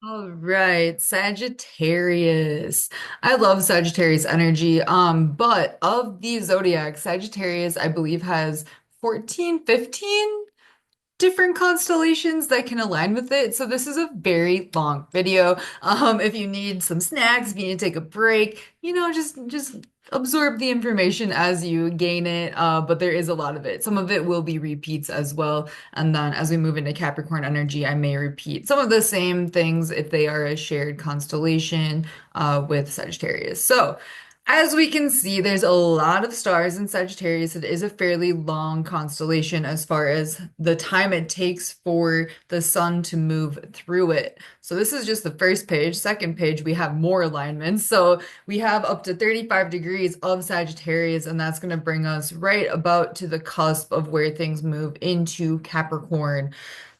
All right, Sagittarius. I love Sagittarius energy. But of the zodiac, Sagittarius, I believe, has 14, 15 different constellations that can align with it. So this is a very long video. If you need some snacks, if you need to take a break, just absorb the information as you gain it. But there is a lot of it. Some of it will be repeats as well. And then as we move into Capricorn energy, I may repeat some of the same things if they are a shared constellation with Sagittarius. So as we can see, there's a lot of stars in Sagittarius. It is a fairly long constellation as far as the time it takes for the sun to move through it. So this is just the first page. Second page, we have more alignments. So we have up to 35 degrees of Sagittarius, and that's going to bring us right about to the cusp of where things move into Capricorn.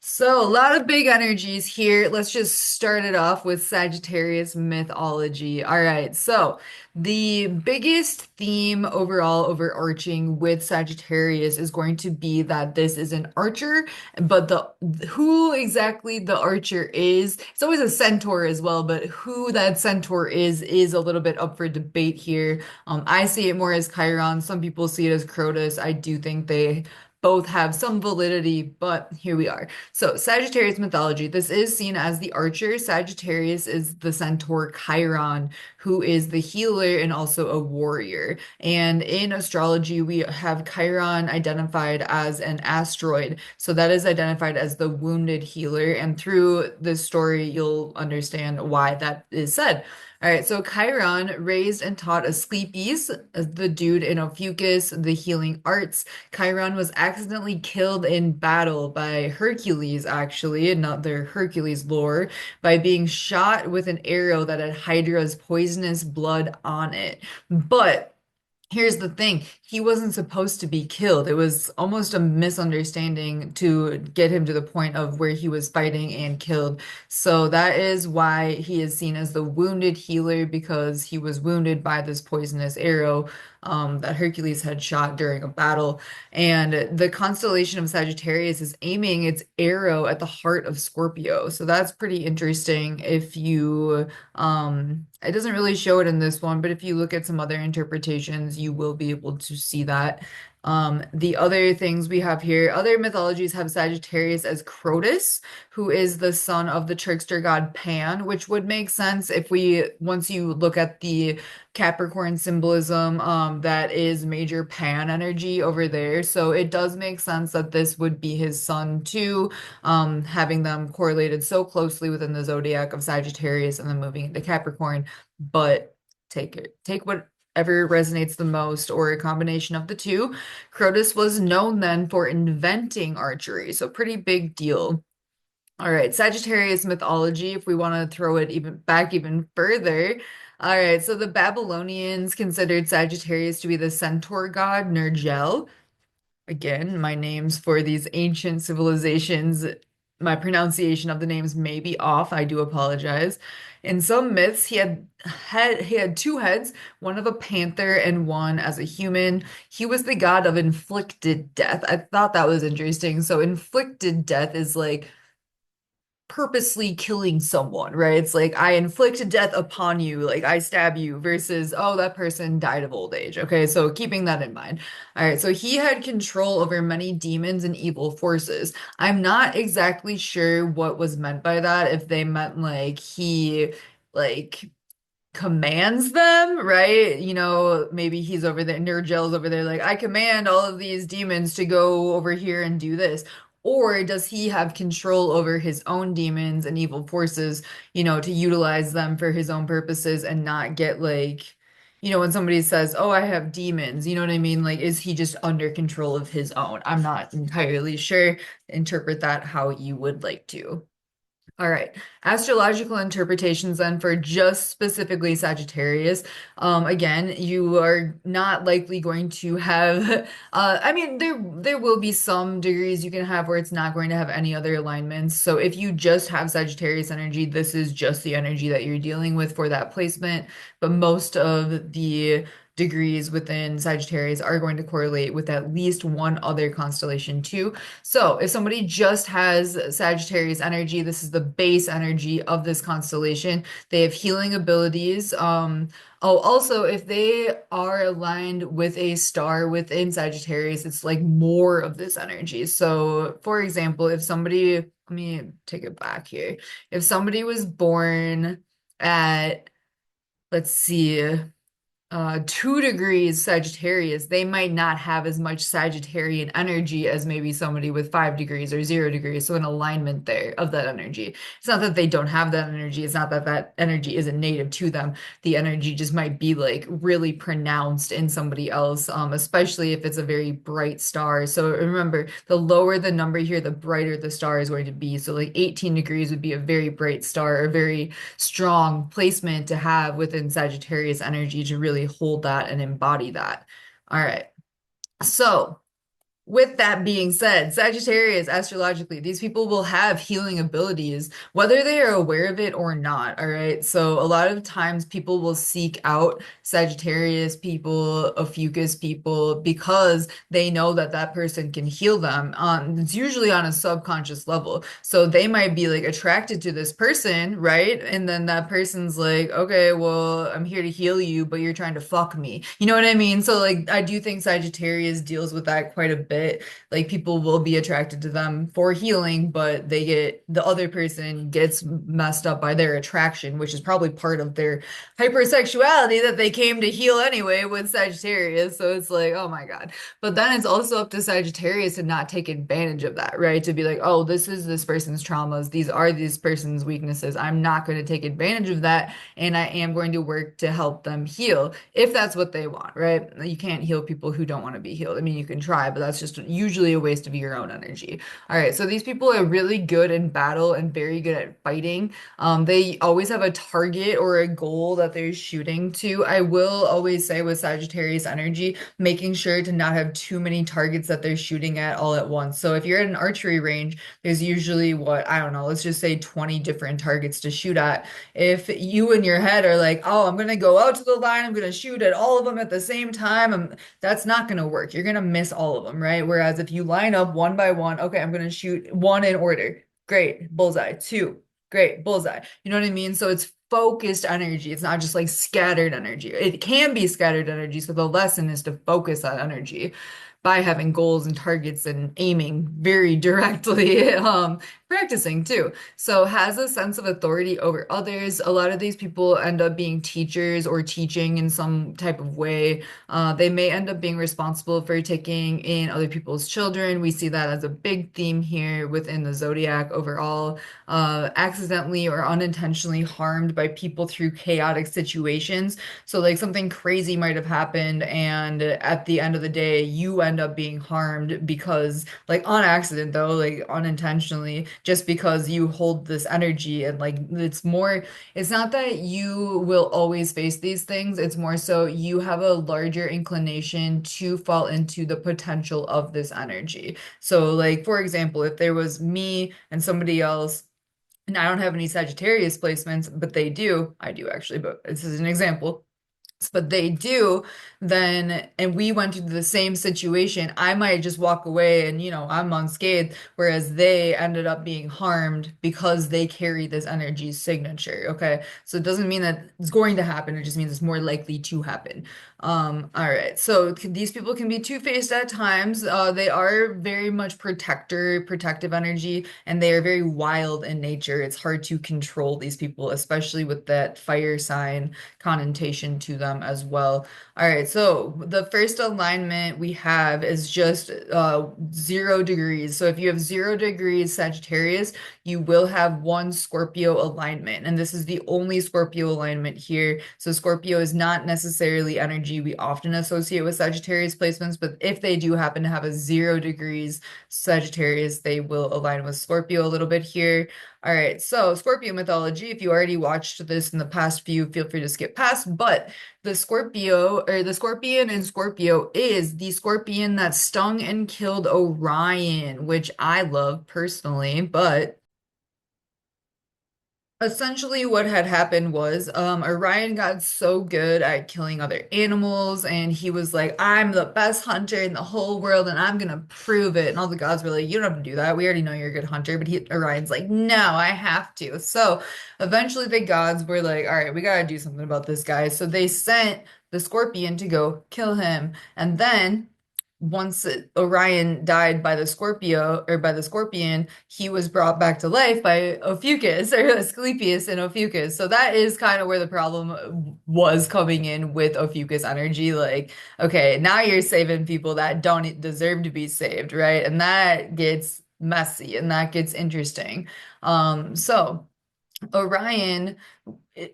So, a lot of big energies here. Let's just start it off with Sagittarius mythology. All right, so the biggest theme overall, overarching with Sagittarius is going to be that this is an archer, but the who exactly the archer is, it's always a centaur as well, but who that centaur is a little bit up for debate here. I see it more as Chiron. Some people see it as Crotus. I do think they both have some validity, but here we are. So, Sagittarius mythology, this is seen as the archer. Sagittarius is the centaur Chiron, who is the healer and also a warrior. And in astrology, we have Chiron identified as an asteroid. So, that is identified as the wounded healer. And through this story, you'll understand why that is said. All right, so Chiron raised and taught Asclepius, the dude in Ophiuchus, the healing arts. Chiron was accidentally killed in battle by Hercules, actually, another Hercules lore, by being shot with an arrow that had Hydra's poisonous blood on it. But here's the thing, he wasn't supposed to be killed. It was almost a misunderstanding to get him to the point of where he was fighting and killed. So that is why he is seen as the wounded healer because he was wounded by this poisonous arrow that Hercules had shot during a battle. And the constellation of Sagittarius is aiming its arrow at the heart of Scorpio. So that's pretty interesting if you it doesn't really show it in this one, but if you look at some other interpretations, you will be able to see that. The other things we have here, other mythologies have Sagittarius as Crotus, who is the son of the trickster god Pan, which would make sense if once you look at the Capricorn symbolism, that is major Pan energy over there. So it does make sense that this would be his son too, having them correlated so closely within the zodiac of Sagittarius and then moving into Capricorn. But take whatever resonates the most, or a combination of the two. Crotus was known then for inventing archery, so pretty big deal. All right, Sagittarius mythology, if we want to throw it even further. All right, so the Babylonians considered Sagittarius to be the centaur god Nergal. Again, my names for these ancient civilizations, my pronunciation of the names may be off. I do apologize. In some myths, he had two heads, one of a panther and one as a human. He was the god of inflicted death. I thought that was interesting. So inflicted death is like purposely killing someone, right? It's like I inflict death upon you, like I stab you, versus, oh, that person died of old age. Okay, so keeping that in mind. All right, so he had control over many demons and evil forces. I'm not exactly sure what was meant by that, if they meant like he like commands them, right? Maybe he's over there, Nergel's over there, like, I command all of these demons to go over here and do this. Or does he have control over his own demons and evil forces, to utilize them for his own purposes and not get like, when somebody says, oh, I have demons, you know what I mean? Like, is he just under control of his own? I'm not entirely sure. Interpret that how you would like to. All right. Astrological interpretations then for just specifically Sagittarius. Again, you are not likely going to have I mean there will be some degrees you can have where it's not going to have any other alignments. So if you just have Sagittarius energy, this is just the energy that you're dealing with for that placement. But most of the degrees within Sagittarius are going to correlate with at least one other constellation too. So if somebody just has Sagittarius energy, this is the base energy of this constellation. They have healing abilities. Oh, also, if they are aligned with a star within Sagittarius, it's like more of this energy. So, for example, if somebody, let me take it back here. If somebody was born at, let's see, 2 degrees Sagittarius, they might not have as much Sagittarian energy as maybe somebody with 5 degrees or 0 degrees. So an alignment there of that energy. It's not that they don't have that energy. It's not that that energy isn't native to them. The energy just might be like really pronounced in somebody else, especially if it's a very bright star. So remember, the lower the number here, the brighter the star is going to be. So like 18 degrees would be a very bright star, a very strong placement to have within Sagittarius energy to really hold that and embody that. All right. So with that being said, Sagittarius, astrologically, these people will have healing abilities, whether they are aware of it or not. All right. So, a lot of times people will seek out Sagittarius people, Ophiuchus people, because they know that that person can heal them. It's usually on a subconscious level. So, they might be like attracted to this person, right? And then that person's like, okay, well, I'm here to heal you, but you're trying to fuck me. You know what I mean? So, like, I do think Sagittarius deals with that quite a bit. Like people will be attracted to them for healing, but the other person gets messed up by their attraction, which is probably part of their hypersexuality that they came to heal anyway with Sagittarius. So it's like, oh my God. But then it's also up to Sagittarius to not take advantage of that, right? To be like, oh, this is this person's traumas. These are this person's weaknesses. I'm not going to take advantage of that. And I am going to work to help them heal if that's what they want, right? You can't heal people who don't want to be healed. I mean, you can try, but that's just usually a waste of your own energy. All right, so these people are really good in battle and very good at fighting. They always have a target or a goal that they're shooting to. I will always say with Sagittarius energy, making sure to not have too many targets that they're shooting at all at once. So if you're at an archery range, there's usually what, I don't know, let's just say 20 different targets to shoot at. If you in your head are like, oh, I'm going to go out to the line, I'm going to shoot at all of them at the same time, that's not going to work. You're going to miss all of them, right? Whereas if you line up one by one, okay, I'm going to shoot one in order. Great, bullseye. Two, great, bullseye. You know what I mean? So it's focused energy. It's not just like scattered energy. It can be scattered energy. So the lesson is to focus that energy by having goals and targets and aiming very directly, practicing too. So has a sense of authority over others. A lot of these people end up being teachers or teaching in some type of way. They may end up being responsible for taking in other people's children. We see that as a big theme here within the zodiac overall. Accidentally or unintentionally harmed by people through chaotic situations. So like something crazy might have happened, and at the end of the day, you end up being harmed because, like on accident though, like unintentionally, just because you hold this energy and like it's not that you will always face these things, it's more so you have a larger inclination to fall into the potential of this energy. So like for example, if there was me and somebody else, and I don't have any Sagittarius placements, but they do. I do actually, but this is an example. But they do, then, and we went through the same situation, I might just walk away and, I'm unscathed, whereas they ended up being harmed because they carry this energy signature. Okay. So it doesn't mean that it's going to happen. It just means it's more likely to happen. All right. So these people can be two-faced at times. They are very much protective energy, and they are very wild in nature. It's hard to control these people, especially with that fire sign connotation to them as well. All right, so the first alignment we have is just 0 degrees. So if you have 0 degrees Sagittarius, you will have one Scorpio alignment, and this is the only Scorpio alignment here. So Scorpio is not necessarily energy we often associate with Sagittarius placements, but if they do happen to have a 0 degrees Sagittarius, they will align with Scorpio a little bit here. All right, so Scorpio mythology, if you already watched this in the past few, feel free to skip past, but the Scorpio or the scorpion in Scorpio is the scorpion that stung and killed Orion, which I love personally, but Essentially, what had happened was Orion got so good at killing other animals, and he was like, I'm the best hunter in the whole world, and I'm gonna prove it. And all the gods were like, you don't have to do that. We already know you're a good hunter. But Orion's like, no, I have to. So eventually, the gods were like, all right, we gotta do something about this guy. So they sent the scorpion to go kill him. And then once Orion died by the Scorpio or by the scorpion, he was brought back to life by Ophiuchus or Asclepius and Ophiuchus. So that is kind of where the problem was coming in with Ophiuchus energy. Like, okay, now you're saving people that don't deserve to be saved, right? And that gets messy and that gets interesting. So Orion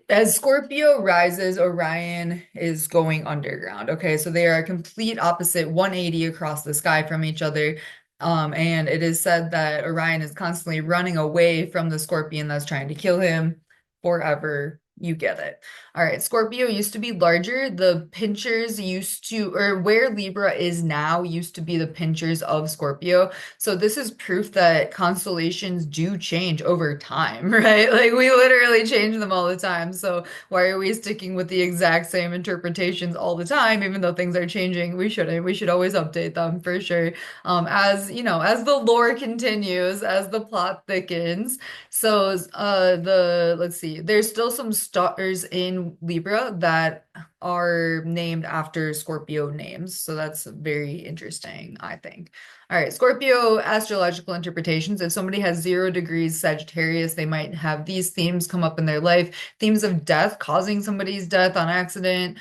as Scorpio rises, Orion is going underground. Okay, so they are a complete opposite 180 across the sky from each other. And it is said that Orion is constantly running away from the scorpion that's trying to kill him forever. You get it. All right, Scorpio used to be larger. The pinchers used to, or where Libra is now, used to be the pinchers of Scorpio. So this is proof that constellations do change over time, right? Like we literally change them all the time. So why are we sticking with the exact same interpretations all the time, even though things are changing? We shouldn't. We should always update them for sure. As you know, as the lore continues, as the plot thickens. So the let's see, there's still some stars in Libra that are named after Scorpio names. So that's very interesting, I think. All right, Scorpio astrological interpretations. If somebody has 0 degrees Sagittarius, they might have these themes come up in their life. Themes of death, causing somebody's death on accident,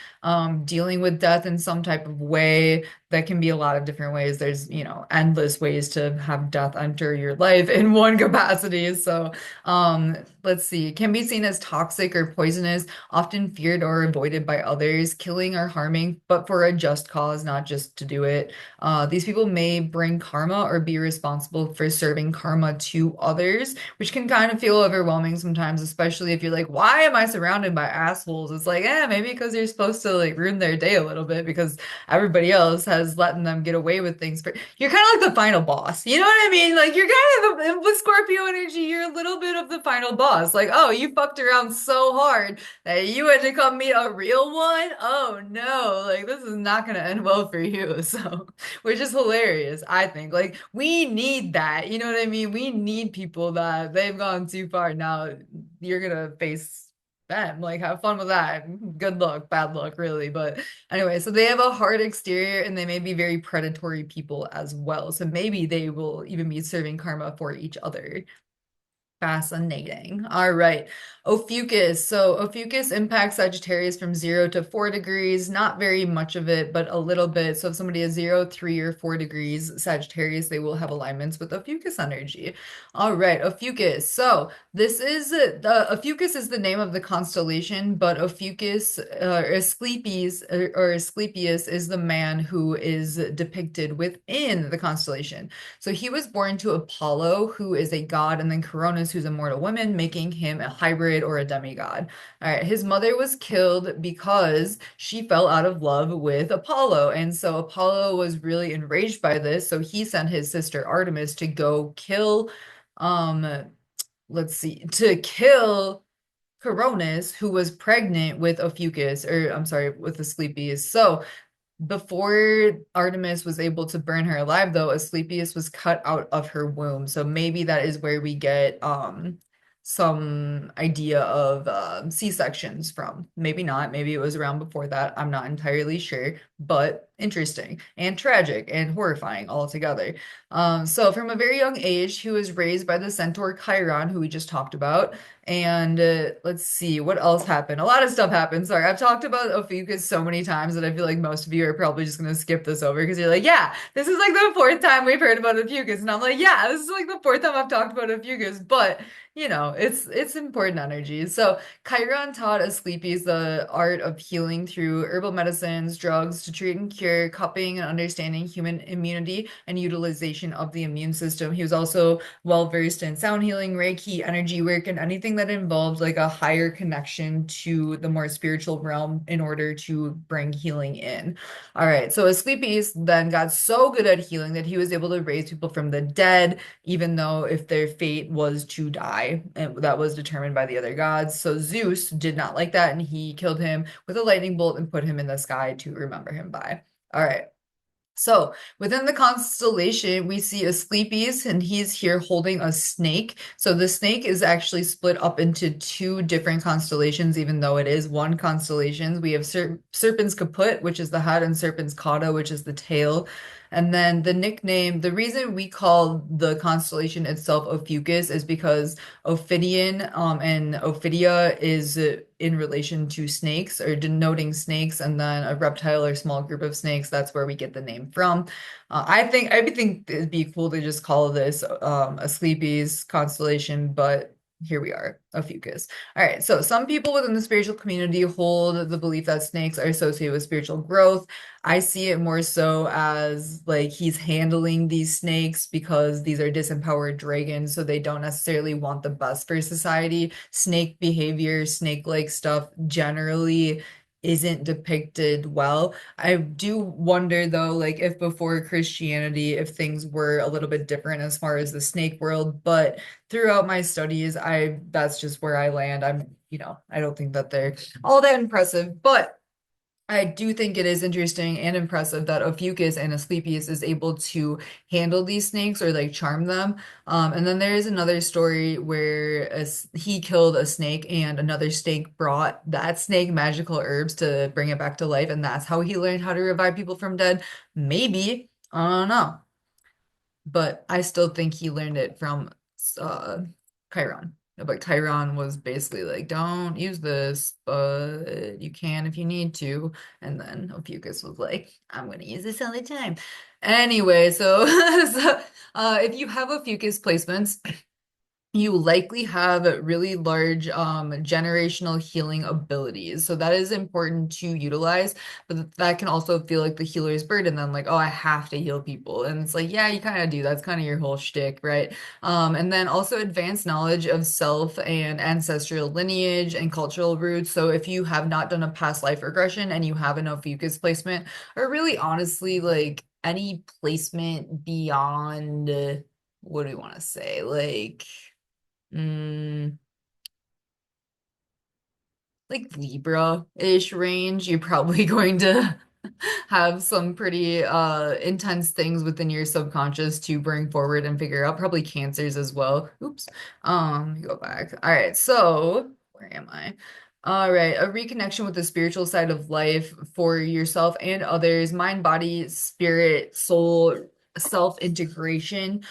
dealing with death in some type of way. That can be a lot of different ways. There's, endless ways to have death enter your life in one capacity. So, let's see, can be seen as toxic or poisonous, often feared or avoided by others, killing or harming, but for a just cause, not just to do it. These people may bring karma or be responsible for serving karma to others, which can kind of feel overwhelming sometimes, especially if you're like, why am I surrounded by assholes? It's like, maybe because you're supposed to like ruin their day a little bit because everybody else has letting them get away with things. But you're kind of like the final boss. You know what I mean? Like you're kind of with Scorpio energy, you're a little bit of the final boss. Like, oh, you fucked around so hard that you had to come meet a real one. Oh no, like this is not gonna end well for you. So which is hilarious, I think. Like, we need that. You know what I mean? We need people that they've gone too far. Now you're gonna face them. Like, have fun with that. Good luck, bad luck, really. But anyway, so they have a hard exterior and they may be very predatory people as well. So maybe they will even be serving karma for each other. Fascinating. All right. Ophiuchus. So Ophiuchus impacts Sagittarius from 0 to 4 degrees. Not very much of it, but a little bit. So if somebody is 0, 3, or 4 degrees Sagittarius, they will have alignments with Ophiuchus energy. All right. Ophiuchus. So this is the Ophiuchus is the name of the constellation, but Ophiuchus or Asclepius is the man who is depicted within the constellation. So he was born to Apollo, who is a god, and then Coronis, who's a mortal woman, making him a hybrid or a demigod. All right, his mother was killed because she fell out of love with Apollo. And so Apollo was really enraged by this. So he sent his sister Artemis to go kill, um, let's see, to kill Coronis, who was pregnant with Ophiuchus, or I'm sorry, with Asclepius. So before Artemis was able to burn her alive, though, Asclepius was cut out of her womb. So maybe that is where we get some idea of C-sections from. Maybe not. Maybe it was around before that. I'm not entirely sure, but interesting and tragic and horrifying altogether. So from a very young age, he was raised by the centaur Chiron, who we just talked about. And let's see, what else happened? A lot of stuff happened. Sorry, I've talked about Ophiuchus so many times that I feel like most of you are probably just going to skip this over because you're like, yeah, this is like the fourth time we've heard about Ophiuchus. And I'm like, yeah, this is like the fourth time I've talked about Ophiuchus. But, it's important energy. So Chiron taught Asclepius the art of healing through herbal medicines, drugs to treat and cure for cupping and understanding human immunity and utilization of the immune system. He was also well versed in sound healing, Reiki, energy work, and anything that involved like a higher connection to the more spiritual realm in order to bring healing in. All right, so Asclepius then got so good at healing that he was able to raise people from the dead, even though if their fate was to die, and that was determined by the other gods. So Zeus did not like that, and he killed him with a lightning bolt and put him in the sky to remember him by. All right. So within the constellation, we see Asclepius, and he's here holding a snake. So the snake is actually split up into two different constellations, even though it is one constellation. We have Serpens caput, which is the head, and Serpens cauda, which is the tail. And then the nickname, the reason we call the constellation itself Ophiuchus is because Ophidian and Ophidia is in relation to snakes or denoting snakes, and then a reptile or small group of snakes. That's where we get the name from. I think it'd be cool to just call this Asclepius constellation, but here we are, Ophiuchus. All right, so some people within the spiritual community hold the belief that snakes are associated with spiritual growth. I see it more so as like he's handling these snakes because these are disempowered dragons, so they don't necessarily want the best for society. Snake behavior, snake-like stuff generally isn't depicted well. I do wonder though, like if before Christianity, if things were a little bit different as far as the snake world, but throughout my studies, that's just where I land. I don't think that they're all that impressive, but I do think it is interesting and impressive that Ophiuchus and Asclepius is able to handle these snakes or like charm them. And then there is another story where he killed a snake and another snake brought that snake magical herbs to bring it back to life, and that's how he learned how to revive people from dead. Maybe, I don't know, but I still think he learned it from uh Chiron. But Chiron was basically like, don't use this, but you can if you need to. And then Ophiuchus was like, I'm gonna use this all the time. Anyway, so, if you have Ophiuchus placements, you likely have really large generational healing abilities. So that is important to utilize, but that can also feel like the healer's burden. Then like, oh, I have to heal people. And it's like, yeah, you kind of do. That's kind of your whole shtick, right? And then also advanced knowledge of self and ancestral lineage and cultural roots. So if you have not done a past life regression and you have an Ophiuchus placement, or really honestly, like any placement beyond, what do we want to say? Mm, like Libra-ish range, you're probably going to have some pretty intense things within your subconscious to bring forward and figure out. Probably cancers as well. Oops. Let me go back. All right, so where am I? All right, a reconnection with the spiritual side of life for yourself and others, mind, body, spirit, soul, self-integration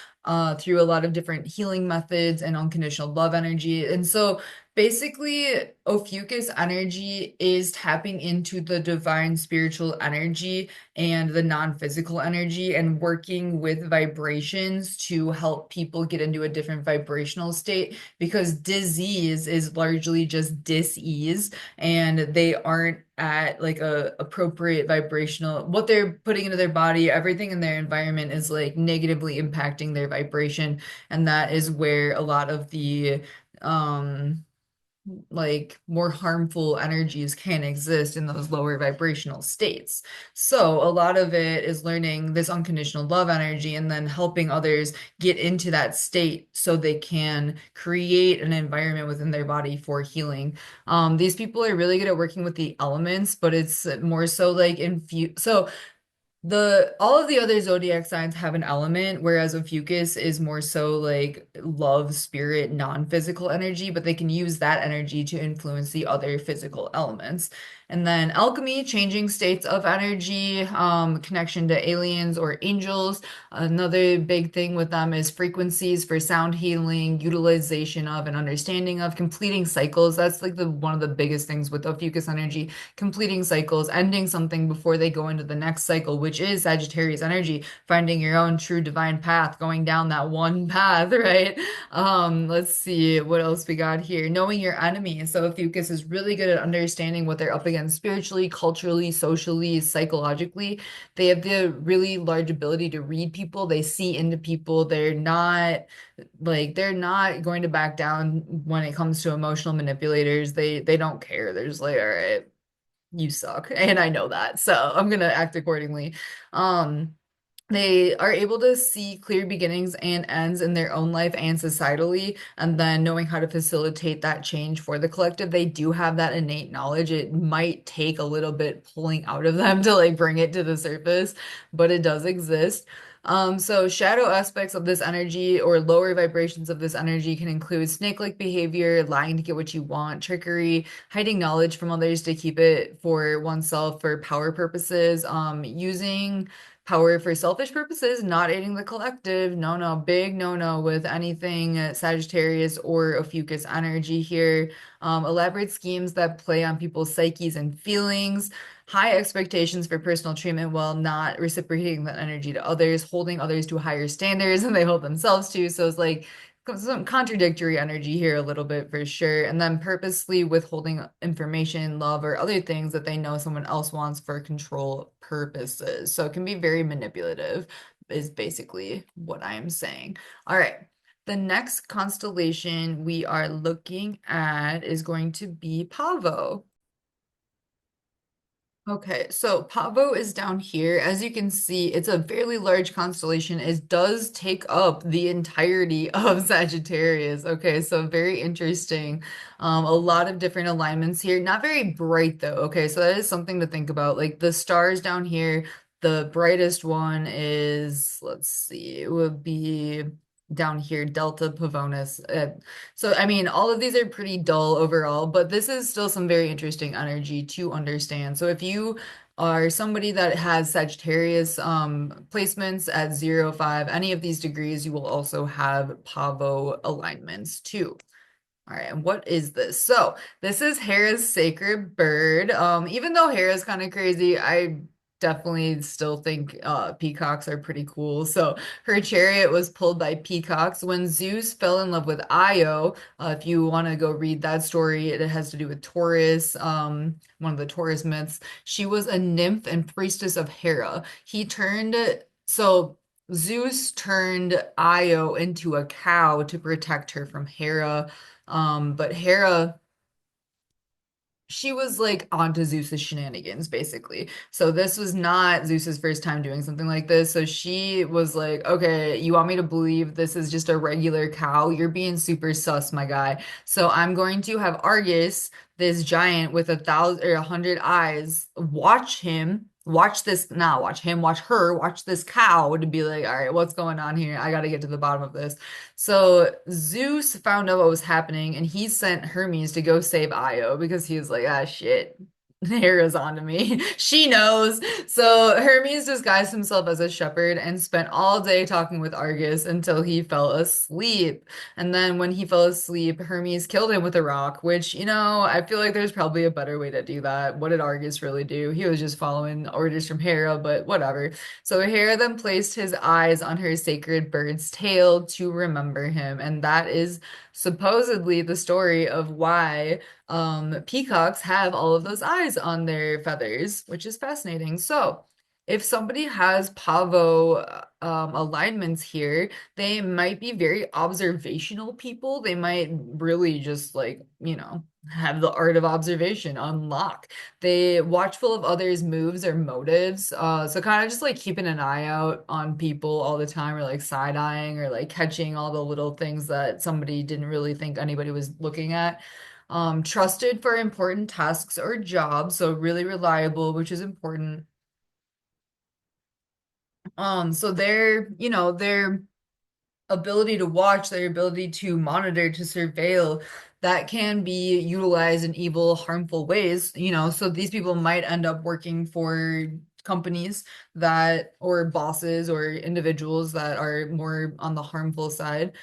through a lot of different healing methods and unconditional love energy. And so basically, Ophiuchus energy is tapping into the divine spiritual energy and the non-physical energy and working with vibrations to help people get into a different vibrational state, because disease is largely just dis-ease and they aren't at like a appropriate vibrational, what they're putting into their body, everything in their environment is like negatively impacting their vibration, and that is where a lot of the um like more harmful energies can exist in those lower vibrational states. So a lot of it is learning this unconditional love energy and then helping others get into that state so they can create an environment within their body for healing. These people are really good at working with the elements, but it's more so like so the all of the other zodiac signs have an element, whereas Ophiuchus is more so like love, spirit, non-physical energy, but they can use that energy to influence the other physical elements. And then alchemy, changing states of energy, connection to aliens or angels. Another big thing with them is frequencies for sound healing, utilization of and understanding of, completing cycles. That's like the one of the biggest things with Ophiuchus energy, completing cycles, ending something before they go into the next cycle, which which is Sagittarius energy, finding your own true divine path, going down that one path, right? Let's see what else we got here. Knowing your enemy. So Ophiuchus is really good at understanding what they're up against spiritually, culturally, socially, psychologically. They have the really large ability to read people. They see into people. They're not going to back down when it comes to emotional manipulators. They don't care. They're just like, all right, you suck. And I know that. So I'm gonna act accordingly. Um, they are able to see clear beginnings and ends in their own life and societally, and then knowing how to facilitate that change for the collective. They do have that innate knowledge. It might take a little bit pulling out of them to like bring it to the surface, but it does exist. So shadow aspects of this energy or lower vibrations of this energy can include snake-like behavior, lying to get what you want, trickery, hiding knowledge from others to keep it for oneself for power purposes, using power for selfish purposes, not aiding the collective. No, no, big no, no with anything Sagittarius or Ophiuchus energy here. Elaborate schemes that play on people's psyches and feelings, high expectations for personal treatment while not reciprocating that energy to others, holding others to higher standards than they hold themselves to. So it's like some contradictory energy here a little bit for sure. And then purposely withholding information, love, or other things that they know someone else wants for control purposes. So it can be very manipulative, is basically what I am saying. All right. The next constellation we are looking at is going to be Pavo. Okay, so Pavo is down here. As you can see, it's a fairly large constellation. It does take up the entirety of Sagittarius. Okay, so very interesting. A lot of different alignments here. Not very bright though. Okay, so that is something to think about. Like the stars down here, the brightest one is, let's see, it would be down here, Delta Pavonis. So, I mean, all of these are pretty dull overall, but this is still some very interesting energy to understand. So, if you are somebody that has Sagittarius placements at 0, 5, any of these degrees, you will also have Pavo alignments too. All right, and what is this? So, this is Hera's sacred bird. Even though Hera's kind of crazy, I definitely still think peacocks are pretty cool. So, her chariot was pulled by peacocks. When Zeus fell in love with Io, if you want to go read that story, it has to do with Taurus, one of the Taurus myths. She was a nymph and priestess of Hera. So Zeus turned Io into a cow to protect her from Hera. But Hera, she was like onto Zeus's shenanigans, basically. So this was not Zeus's first time doing something like this. So she was like, okay, you want me to believe this is just a regular cow? You're being super sus, my guy. So I'm going to have Argus, this giant with 1,000 or 100 eyes, watch her, watch this cow to be like, all right, what's going on here? I got to get to the bottom of this. So Zeus found out what was happening and he sent Hermes to go save Io because he was like, ah, shit. Hera's onto me. She knows. So Hermes disguised himself as a shepherd and spent all day talking with Argus until he fell asleep. And then when he fell asleep, Hermes killed him with a rock, which, I feel like there's probably a better way to do that. What did Argus really do? He was just following orders from Hera, but whatever. So Hera then placed his eyes on her sacred bird's tail to remember him. And that is supposedly the story of why peacocks have all of those eyes on their feathers, which is fascinating. So, if somebody has Pavo alignments here, they might be very observational people. They might really just like, have the art of observation unlock. They watchful of others' moves or motives. So kind of just like keeping an eye out on people all the time, or like side-eyeing, or like catching all the little things that somebody didn't really think anybody was looking at. Trusted for important tasks or jobs, so really reliable, which is important. So their ability to watch, their ability to monitor, to surveil, that can be utilized in evil, harmful ways, so these people might end up working for companies or bosses or individuals that are more on the harmful side.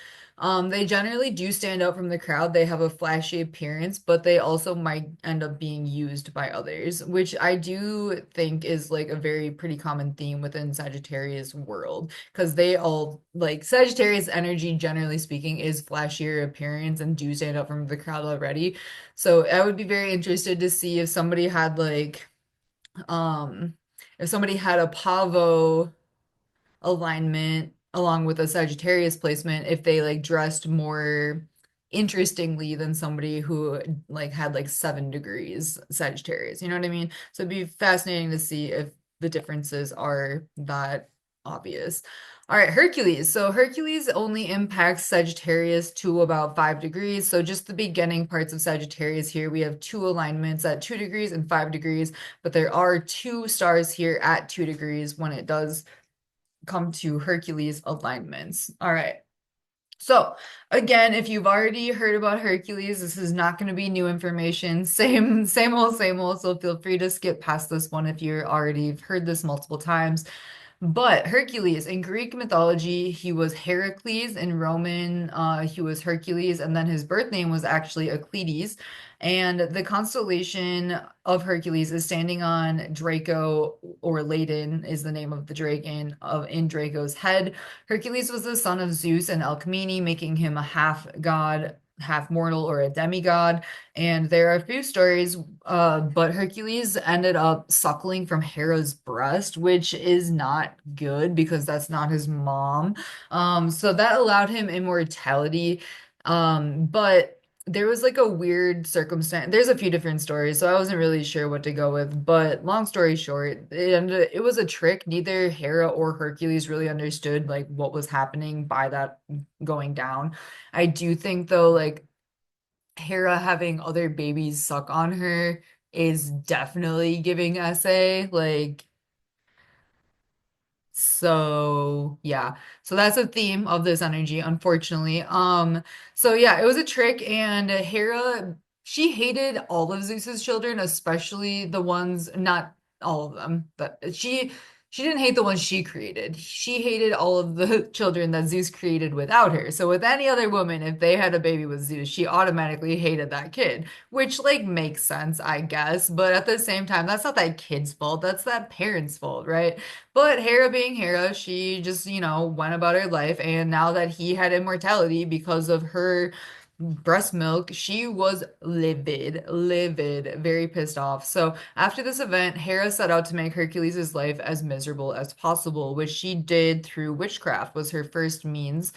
They generally do stand out from the crowd. They have a flashy appearance, but they also might end up being used by others, which I do think is like a very pretty common theme within Sagittarius world, because they all like Sagittarius energy, generally speaking, is flashier appearance and do stand out from the crowd already. So I would be very interested to see um if somebody had a Pavo alignment along with a Sagittarius placement if they like dressed more interestingly than somebody who like had like 7 degrees Sagittarius. You know what I mean? So it'd be fascinating to see if the differences are that obvious. All right, Hercules. So Hercules only impacts Sagittarius to about 5 degrees. So just the beginning parts of Sagittarius here, we have two alignments at 2 degrees and 5 degrees, but there are two stars here at 2 degrees when it does come to Hercules alignments. All right. So again, if you've already heard about Hercules, this is not going to be new information. Same old, same old. So feel free to skip past this one if you're already heard this multiple times. But Hercules, in Greek mythology, he was Heracles. In Roman, he was Hercules, and then his birth name was actually Euclides. And the constellation of Hercules is standing on Draco, or Ladon is the name of the dragon of in Draco's head. Hercules was the son of Zeus and Alcmene, making him a half god, half mortal, or a demigod. And there are a few stories, but Hercules ended up suckling from Hera's breast, which is not good because that's not his mom. So that allowed him immortality. But there was like a weird circumstance. There's a few different stories, so I wasn't really sure what to go with. But long story short, it was a trick. Neither Hera or Hercules really understood like what was happening by that going down. I do think though, like Hera having other babies suck on her is definitely giving SA. Like, so yeah. So that's a theme of this energy, unfortunately. So yeah, it was a trick, and Hera, she hated all of Zeus's children, especially the ones, not all of them, but she didn't hate the ones she created. She hated all of the children that Zeus created without her. So with any other woman, if they had a baby with Zeus, she automatically hated that kid, which like makes sense, I guess. But at the same time, that's not that kid's fault. That's that parent's fault, right? But Hera being Hera, she just, went about her life. And now that he had immortality because of her breast milk, she was livid, livid, very pissed off. So after this event, Hera set out to make Hercules' life as miserable as possible, which she did through witchcraft, was her first means.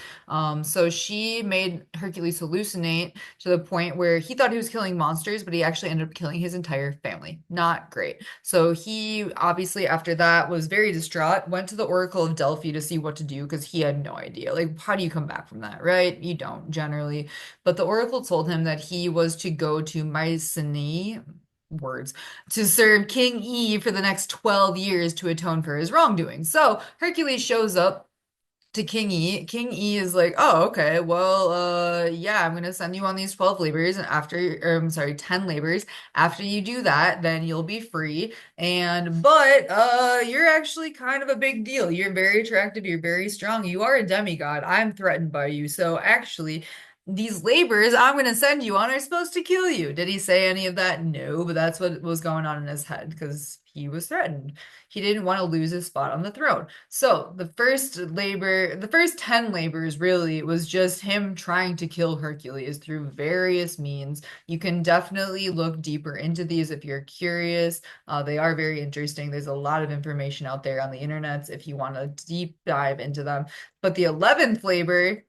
So she made Hercules hallucinate to the point where he thought he was killing monsters, but he actually ended up killing his entire family. Not great. So he obviously, after that, was very distraught, went to the Oracle of Delphi to see what to do because he had no idea. Like, how do you come back from that, right? You don't generally. But the Oracle told him that he was to go to Mycenae, words, to serve King E for the next 12 years to atone for his wrongdoing. So Hercules shows up to King E. King E is like, oh, okay, well, yeah, I'm gonna send you on these 12 labors, and after, or I'm sorry, 10 labors. After you do that, then you'll be free. But you're actually kind of a big deal. You're very attractive, you're very strong, you are a demigod. I'm threatened by you. So actually, these labors I'm gonna send you on are supposed to kill you. Did he say any of that? No, but that's what was going on in his head because he was threatened. He didn't want to lose his spot on the throne. So the first 10 labors really was just him trying to kill Hercules through various means. You can definitely look deeper into these if you're curious. They are very interesting. There's a lot of information out there on the internet if you want to deep dive into them. But the 11th labor,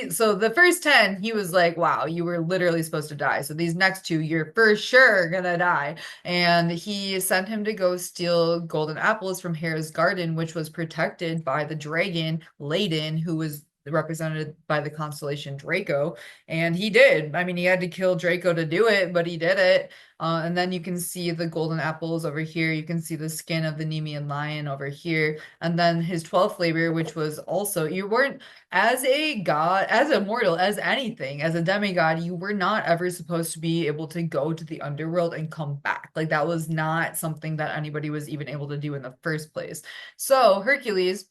so the first 10, he was like, wow, you were literally supposed to die. So these next two, you're for sure gonna die. And he sent him to go steal golden apples from Hera's garden, which was protected by the dragon Ladon, who was represented by the constellation Draco. And he did. I mean, he had to kill Draco to do it, but he did it. And then you can see the golden apples over here. You can see the skin of the Nemean lion over here. And then his 12th labor, which was also, you weren't, as a god, as a mortal, as anything, as a demigod, you were not ever supposed to be able to go to the underworld and come back. Like that was not something that anybody was even able to do in the first place. So Hercules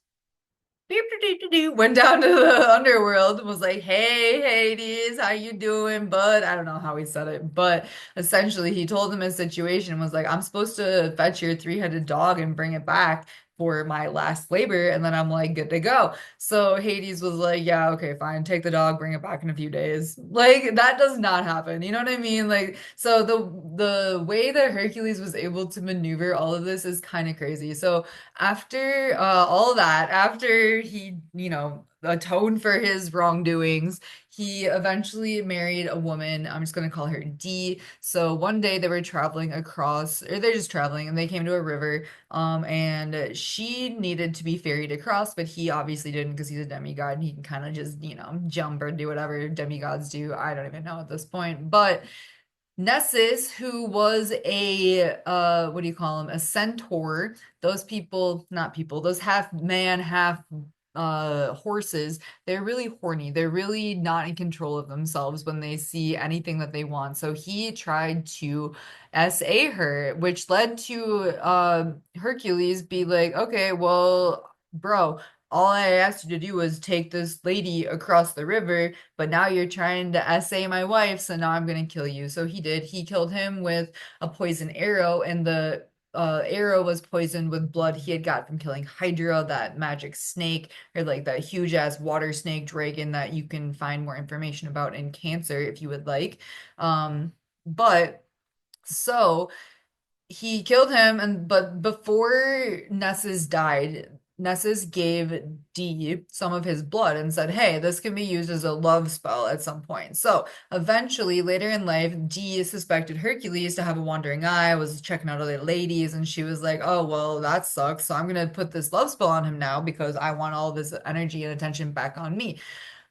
went down to the underworld and was like, "Hey, Hades, how you doing, bud?" I don't know how he said it, but essentially he told him his situation and was like, "I'm supposed to fetch your three-headed dog and bring it back for my last labor, and then I'm like good to go." So Hades was like, "Yeah, okay, fine. Take the dog, bring it back in a few days." Like that does not happen. You know what I mean? Like so the way that Hercules was able to maneuver all of this is kind of crazy. So after all of that, after he, atoned for his wrongdoings, he eventually married a woman. I'm just going to call her D. So one day they were traveling across, or they're just traveling, and they came to a river. And she needed to be ferried across, but he obviously didn't because he's a demigod and he can kind of just, jump or do whatever demigods do. I don't even know at this point. But Nessus, who was a what do you call him? A centaur. Those people, not people, those half man, half horses, they're really horny. They're really not in control of themselves when they see anything that they want. So he tried to SA her, which led to Hercules be like, okay, well, bro, all I asked you to do was take this lady across the river, but now you're trying to essay my wife, so now I'm gonna kill you. So he did. He killed him with a poison arrow, and the arrow was poisoned with blood he had got from killing Hydra, that magic snake, or like that huge ass water snake dragon that you can find more information about in Cancer if you would like. But so he killed him, and but before Nessus died, Nessus gave D some of his blood and said, "Hey, this can be used as a love spell at some point." So eventually, later in life, D suspected Hercules to have a wandering eye, was checking out other ladies, and she was like, "Oh, well, that sucks. So I'm gonna put this love spell on him now because I want all of his energy and attention back on me."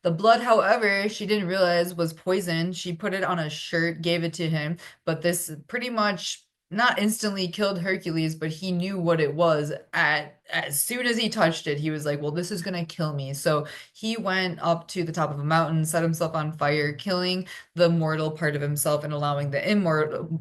The blood, however, she didn't realize was poison. She put it on a shirt, gave it to him, but this pretty much not instantly killed Hercules, but he knew what it was at as soon as he touched it. He was like, "Well, this is gonna kill me." So he went up to the top of a mountain, set himself on fire, killing the mortal part of himself and allowing the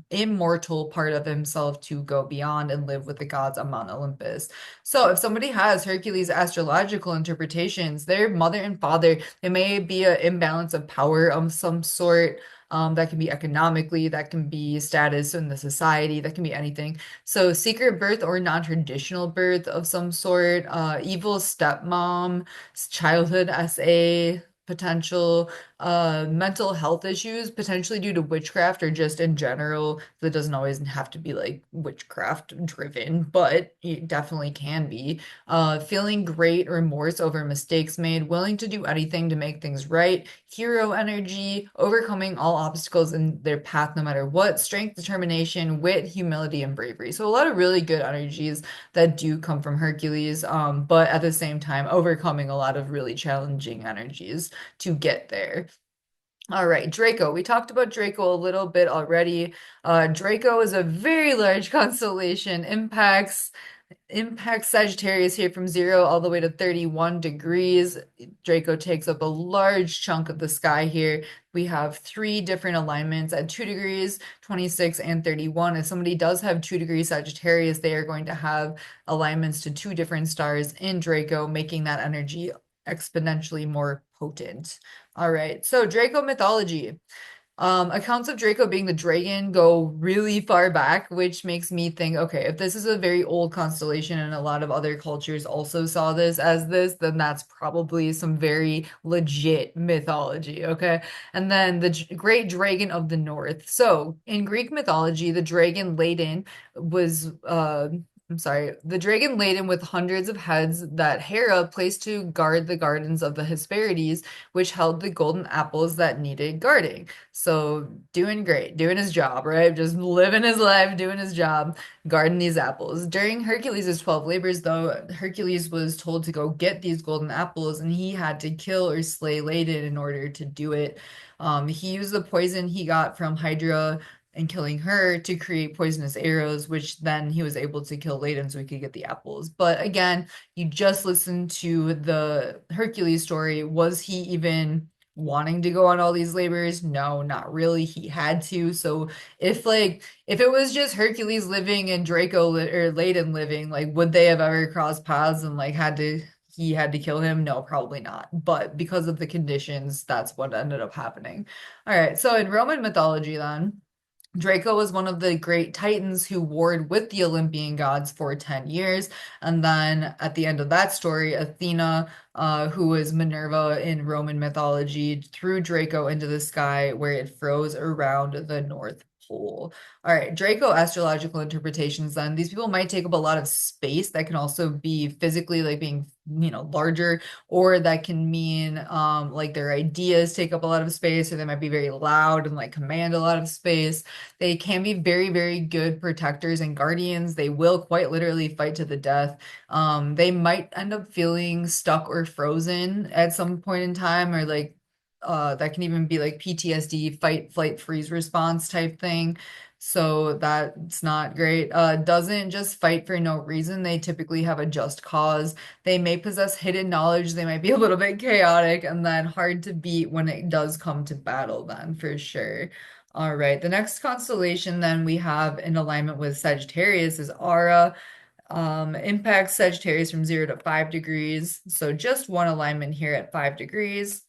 immortal part of himself to go beyond and live with the gods on Mount Olympus. So if somebody has Hercules astrological interpretations, their mother and father, it may be an imbalance of power of some sort. That can be economically, that can be status in the society, that can be anything. So secret birth or non-traditional birth of some sort, evil stepmom, childhood SA, potential mental health issues, potentially due to witchcraft or just in general. That doesn't always have to be like witchcraft driven, but it definitely can be. Feeling great remorse over mistakes made, willing to do anything to make things right, hero energy, overcoming all obstacles in their path no matter what, strength, determination, wit, humility, and bravery. So a lot of really good energies that do come from Hercules, but at the same time, overcoming a lot of really challenging energies to get there. All right, Draco. We talked about Draco a little bit already. Draco is a very large constellation, impacts Sagittarius here from 0 all the way to 31 degrees. Draco takes up a large chunk of the sky here. We have three different alignments at 2 degrees, 26, and 31. If somebody does have 2 degrees Sagittarius, they are going to have alignments to two different stars in Draco, making that energy exponentially more potent. All right, so Draco mythology. Accounts of Draco being the dragon go really far back, which makes me think, okay, if this is a very old constellation and a lot of other cultures also saw this as this, then that's probably some very legit mythology, okay? And then the great dragon of the north. So in Greek mythology, the dragon laden was I'm sorry, the dragon laden with hundreds of heads that Hera placed to guard the gardens of the Hesperides, which held the golden apples that needed guarding. So doing great, doing his job, right? Just living his life, doing his job, guarding these apples. During Hercules' 12 labors, though, Hercules was told to go get these golden apples, and he had to kill or slay Ladon in order to do it. He used the poison he got from Hydra and killing her to create poisonous arrows, which then he was able to kill Ladon so he could get the apples. But again, you just listened to the Hercules story. Was he even wanting to go on all these labors? No, not really. He had to. So if it was just Hercules living and Draco or Ladon living, like would they have ever crossed paths and like had to he had to kill him? No, probably not. But because of the conditions, that's what ended up happening. All right, so in Roman mythology, then. Draco was one of the great titans who warred with the Olympian gods for 10 years. And then at the end of that story, Athena, who was Minerva in Roman mythology, threw Draco into the sky where it froze around the North Pole. All right, Draco astrological interpretations then. These people might take up a lot of space. That can also be physically like being, larger, or that can mean like their ideas take up a lot of space, or they might be very loud and like command a lot of space. They can be very, very good protectors and guardians. They will quite literally fight to the death. They might end up feeling stuck or frozen at some point in time, or like that can even be like PTSD, fight, flight, freeze response type thing. So that's not great. Doesn't just fight for no reason. They typically have a just cause. They may possess hidden knowledge. They might be a little bit chaotic and then hard to beat when it does come to battle, then for sure. All right, the next constellation then we have in alignment with Sagittarius is Ara. Impacts Sagittarius from 0 to 5 degrees. So just one alignment here at 5 degrees.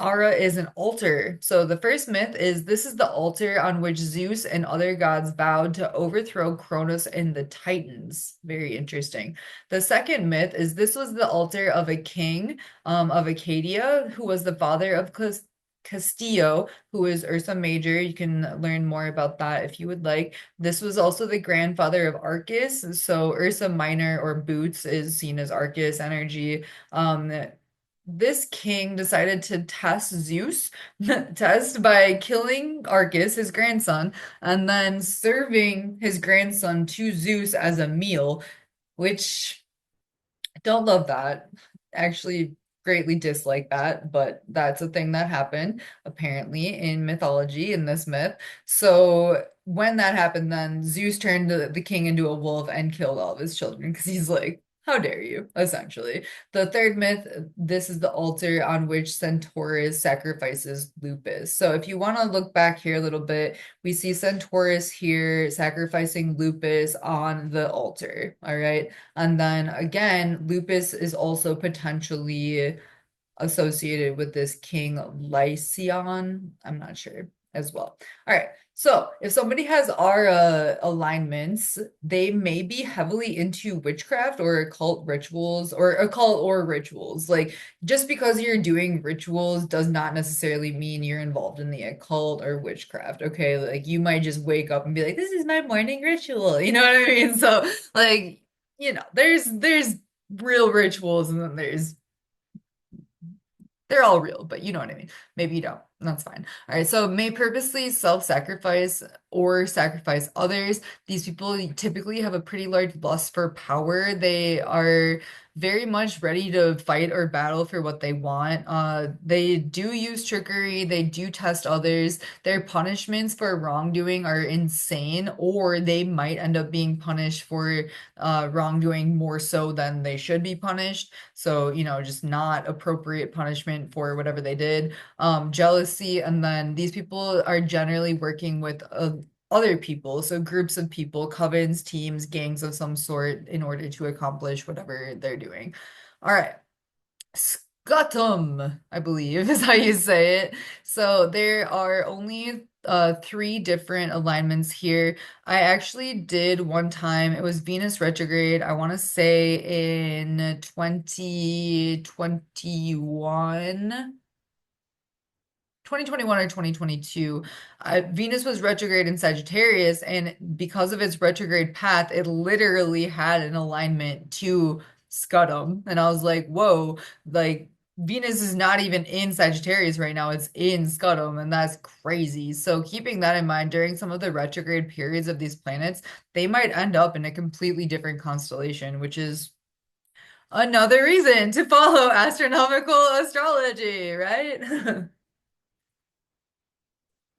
Ara is an altar. So the first myth is this is the altar on which Zeus and other gods vowed to overthrow Cronus and the Titans. Very interesting. The second myth is this was the altar of a king of Acadia who was the father of Castillo, who is Ursa Major. You can learn more about that if you would like. This was also the grandfather of Arcus. So Ursa Minor or Boots is seen as Arcus energy. This king decided to test Zeus, test by killing Arcus, his grandson, and then serving his grandson to Zeus as a meal, which don't love that. Actually, greatly dislike that, but that's a thing that happened apparently in mythology in this myth. So when that happened, then Zeus turned the king into a wolf and killed all of his children because he's like, how dare you, essentially. The third myth, this is the altar on which Centaurus sacrifices Lupus. So if you want to look back here a little bit, we see Centaurus here sacrificing Lupus on the altar. All right. And then again, lupus is also potentially associated with this King Lycion. I'm not sure as well. All right. So if somebody has aura alignments, they may be heavily into witchcraft or occult rituals or occult or rituals. Like just because you're doing rituals does not necessarily mean you're involved in the occult or witchcraft. Okay. Like you might just wake up and be like, this is my morning ritual. You know what I mean? So like, there's real rituals and then they're all real, but you know what I mean. Maybe you don't. That's fine. All right. So may purposely self-sacrifice or sacrifice others. These people typically have a pretty large lust for power. They are very much ready to fight or battle for what they want. They do use trickery. They do test others. Their punishments for wrongdoing are insane, or they might end up being punished for wrongdoing more so than they should be punished. So, just not appropriate punishment for whatever they did. Jealousy, and then these people are generally working with other people, so groups of people, covens, teams, gangs of some sort, in order to accomplish whatever they're doing. All right. Scutum, I believe is how you say it. So there are only three different alignments here. I actually did one time, it was Venus retrograde, I want to say in 2021 or 2022, Venus was retrograde in Sagittarius, and because of its retrograde path, it literally had an alignment to Scutum. And I was like, whoa, like Venus is not even in Sagittarius right now, it's in Scutum, and that's crazy. So, keeping that in mind, during some of the retrograde periods of these planets, they might end up in a completely different constellation, which is another reason to follow astronomical astrology, right?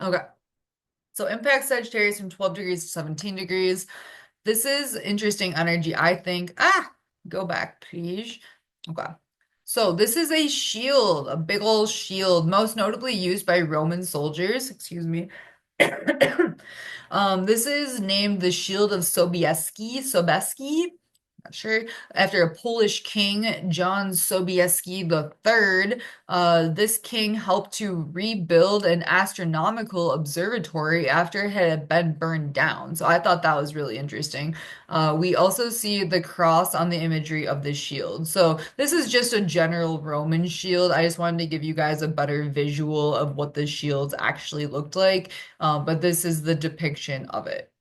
Okay. So impact Sagittarius from 12 degrees to 17 degrees. This is interesting energy, I think. Go back, please. Okay. So this is a shield, a big old shield, most notably used by Roman soldiers. Excuse me. This is named the Shield of Sobieski. Sobieski. Sure. After a Polish king, John Sobieski III, this king helped to rebuild an astronomical observatory after it had been burned down. So I thought that was really interesting. We also see the cross on the imagery of the shield. So this is just a general Roman shield. I just wanted to give you guys a better visual of what the shields actually looked like. But this is the depiction of it.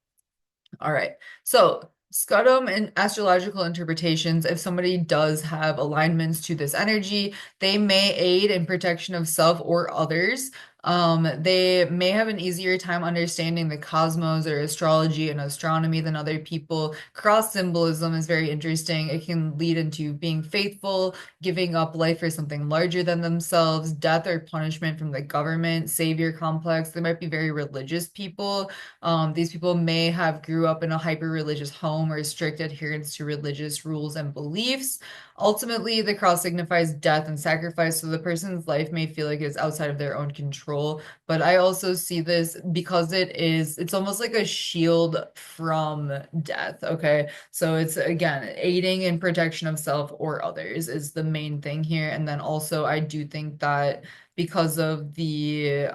All right. So, Scutum and astrological interpretations, if somebody does have alignments to this energy, they may aid in protection of self or others. They may have an easier time understanding the cosmos or astrology and astronomy than other people. Cross symbolism is very interesting. It can lead into being faithful, giving up life for something larger than themselves, death or punishment from the government, savior complex. They might be very religious people. These people may have grew up in a hyper-religious home or strict adherence to religious rules and beliefs. Ultimately, the cross signifies death and sacrifice, so the person's life may feel like it's outside of their own control. But I also see this because it's almost like a shield from death, okay? So it's again, aiding in protection of self or others is the main thing here. And then also I do think that because of the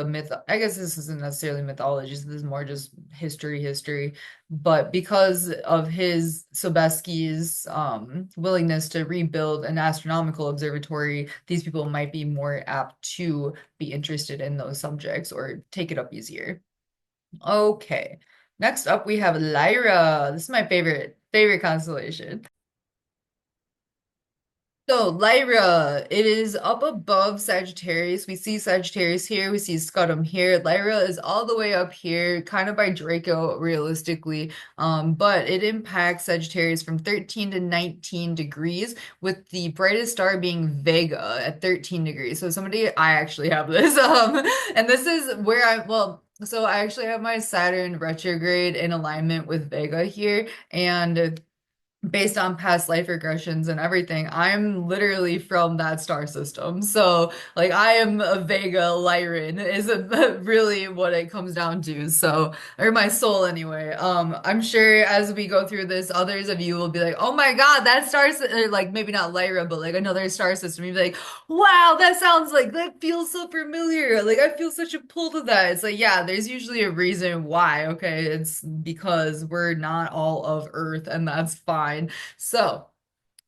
myth, I guess this isn't necessarily mythology, this is more just history, but because of his Sobeski's willingness to rebuild an astronomical observatory, these people might be more apt to be interested in those subjects or take it up easier. Okay, next up we have Lyra. This is my favorite constellation. So Lyra, it is up above Sagittarius. We see Sagittarius here, we see Scutum here. Lyra is all the way up here, kind of by Draco, realistically. But it impacts Sagittarius from 13 to 19 degrees, with the brightest star being Vega at 13 degrees. So I actually have this. And this is where so I actually have my Saturn retrograde in alignment with Vega here, and based on past life regressions and everything, I'm literally from that star system. So, like, I am a Vega Lyran is really what it comes down to. So, or my soul anyway. I'm sure as we go through this, others of you will be like, "Oh my God, that or like maybe not Lyra, but like another star system." You'd be like, "Wow, that sounds like that feels so familiar. Like, I feel such a pull to that." It's like, yeah, there's usually a reason why. Okay, it's because we're not all of Earth, and that's fine. So,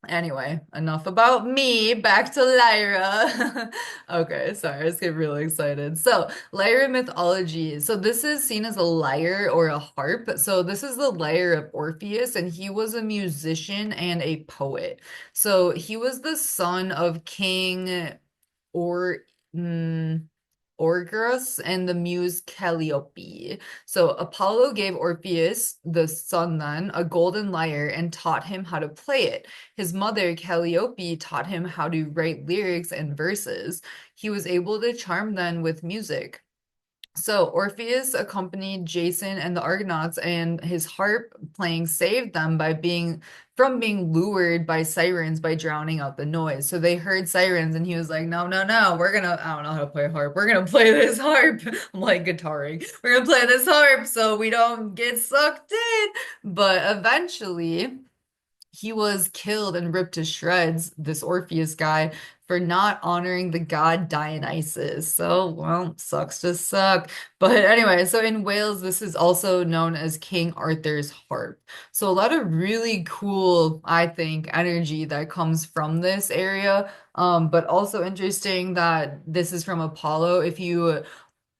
anyway, enough about me. Back to Lyra. Okay, sorry, I just get really excited. So, Lyra mythology. So, this is seen as a lyre or a harp. So, this is the lyre of Orpheus, and he was a musician and a poet. So, he was the son of King or. mm, Orgarus and the muse Calliope. So Apollo gave Orpheus, the son then, a golden lyre and taught him how to play it. His mother, Calliope, taught him how to write lyrics and verses. He was able to charm them with music. So Orpheus accompanied Jason and the Argonauts, and his harp playing saved them by being lured by sirens by drowning out the noise. So they heard sirens, and he was like, "No, no, no, I don't know how to play harp. We're gonna play this harp." I'm like guitaring. We're gonna play this harp so we don't get sucked in. But eventually he was killed and ripped to shreds, this Orpheus guy, for not honoring the god Dionysus. So, well, sucks to suck. But anyway, so in Wales, this is also known as King Arthur's harp. So, a lot of really cool, I think, energy that comes from this area. But also interesting that this is from Apollo. If you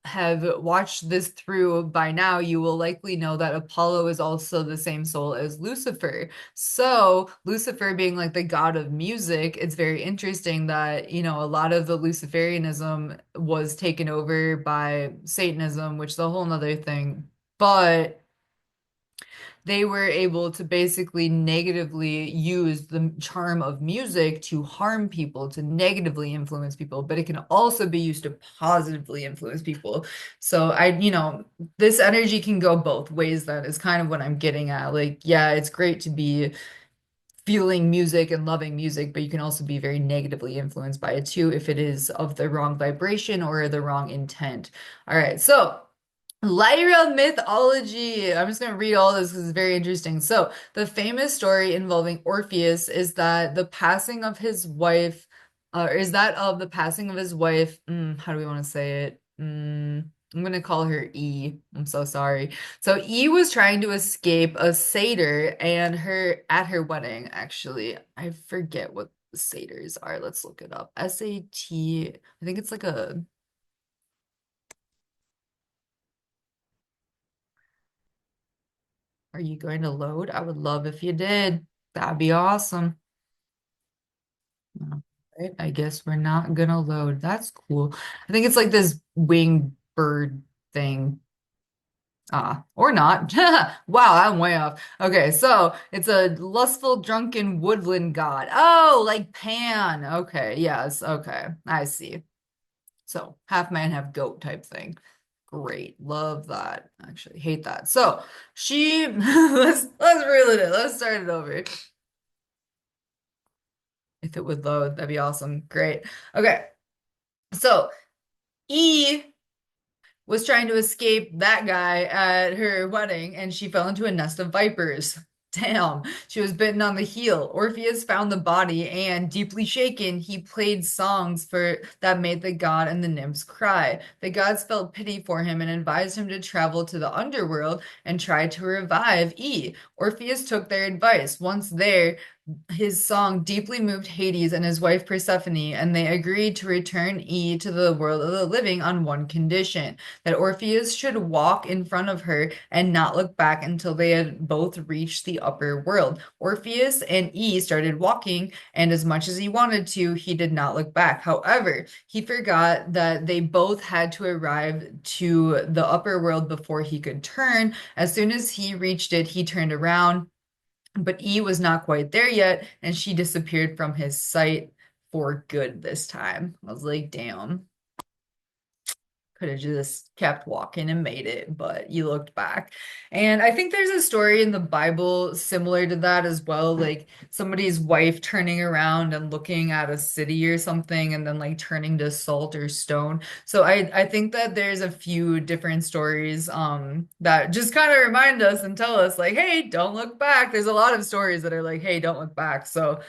have watched this through by now, you will likely know that Apollo is also the same soul as Lucifer. So, Lucifer being like the god of music, it's very interesting that, a lot of the Luciferianism was taken over by Satanism, which is a whole nother thing. But they were able to basically negatively use the charm of music to harm people, to negatively influence people, but it can also be used to positively influence people. So this energy can go both ways. That is kind of what I'm getting at. Like, yeah, it's great to be feeling music and loving music, but you can also be very negatively influenced by it too if it is of the wrong vibration or the wrong intent. All right, so Lyra mythology. I'm just going to read all this because it's very interesting. So, the famous story involving Orpheus is that the passing of his wife, is that of the passing of his wife. How do we want to say it? I'm going to call her E. I'm so sorry. So, E was trying to escape a satyr and her at her wedding, actually. I forget what the satyrs are. Let's look it up. SAT. I think it's like a. Are you going to load? I would love if you did. That'd be awesome. All right, I guess we're not gonna load. That's cool. I think it's like this winged bird thing. Or not. Wow, I'm way off. Okay, so it's a lustful, drunken woodland god. Oh, like Pan. Okay, yes, okay. I see. So half man, half goat type thing. Great. Love that. Actually, hate that. So she let's reel it in. Let's start it over. If it would load, that'd be awesome. Great. Okay. So E was trying to escape that guy at her wedding and she fell into a nest of vipers. Damn, she was bitten on the heel. Orpheus found the body and, deeply shaken, he played songs for that made the god and the nymphs cry. The gods felt pity for him and advised him to travel to the underworld and try to revive E. Orpheus took their advice. Once there, his song deeply moved Hades and his wife Persephone, and they agreed to return E to the world of the living on one condition, that Orpheus should walk in front of her and not look back until they had both reached the upper world. Orpheus and E started walking, and as much as he wanted to, he did not look back. However, he forgot that they both had to arrive to the upper world before he could turn. As soon as he reached it, he turned around, but E was not quite there yet, and she disappeared from his sight for good this time. I was like, damn, could have just kept walking and made it, but you looked back. And I think there's a story in the Bible similar to that as well, like somebody's wife turning around and looking at a city or something and then like turning to salt or stone. So I think that there's a few different stories that just kind of remind us and tell us like, hey, don't look back. There's a lot of stories that are like, hey, don't look back. So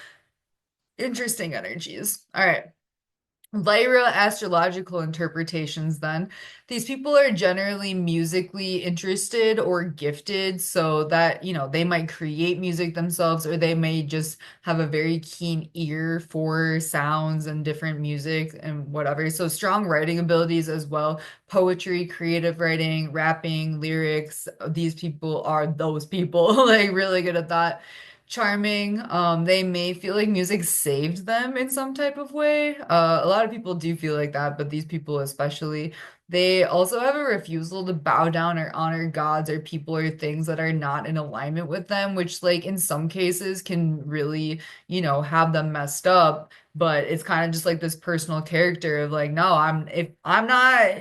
interesting energies. All right. Lyra astrological interpretations, then. These people are generally musically interested or gifted, so that, they might create music themselves or they may just have a very keen ear for sounds and different music and whatever. So, strong writing abilities as well, poetry, creative writing, rapping, lyrics. These people are those people, like really good at that. Charming. They may feel like music saved them in some type of way. A lot of people do feel like that, but these people especially. They also have a refusal to bow down or honor gods or people or things that are not in alignment with them, which, like, in some cases can really, have them messed up. But it's kind of just like this personal character of like, no, if I'm not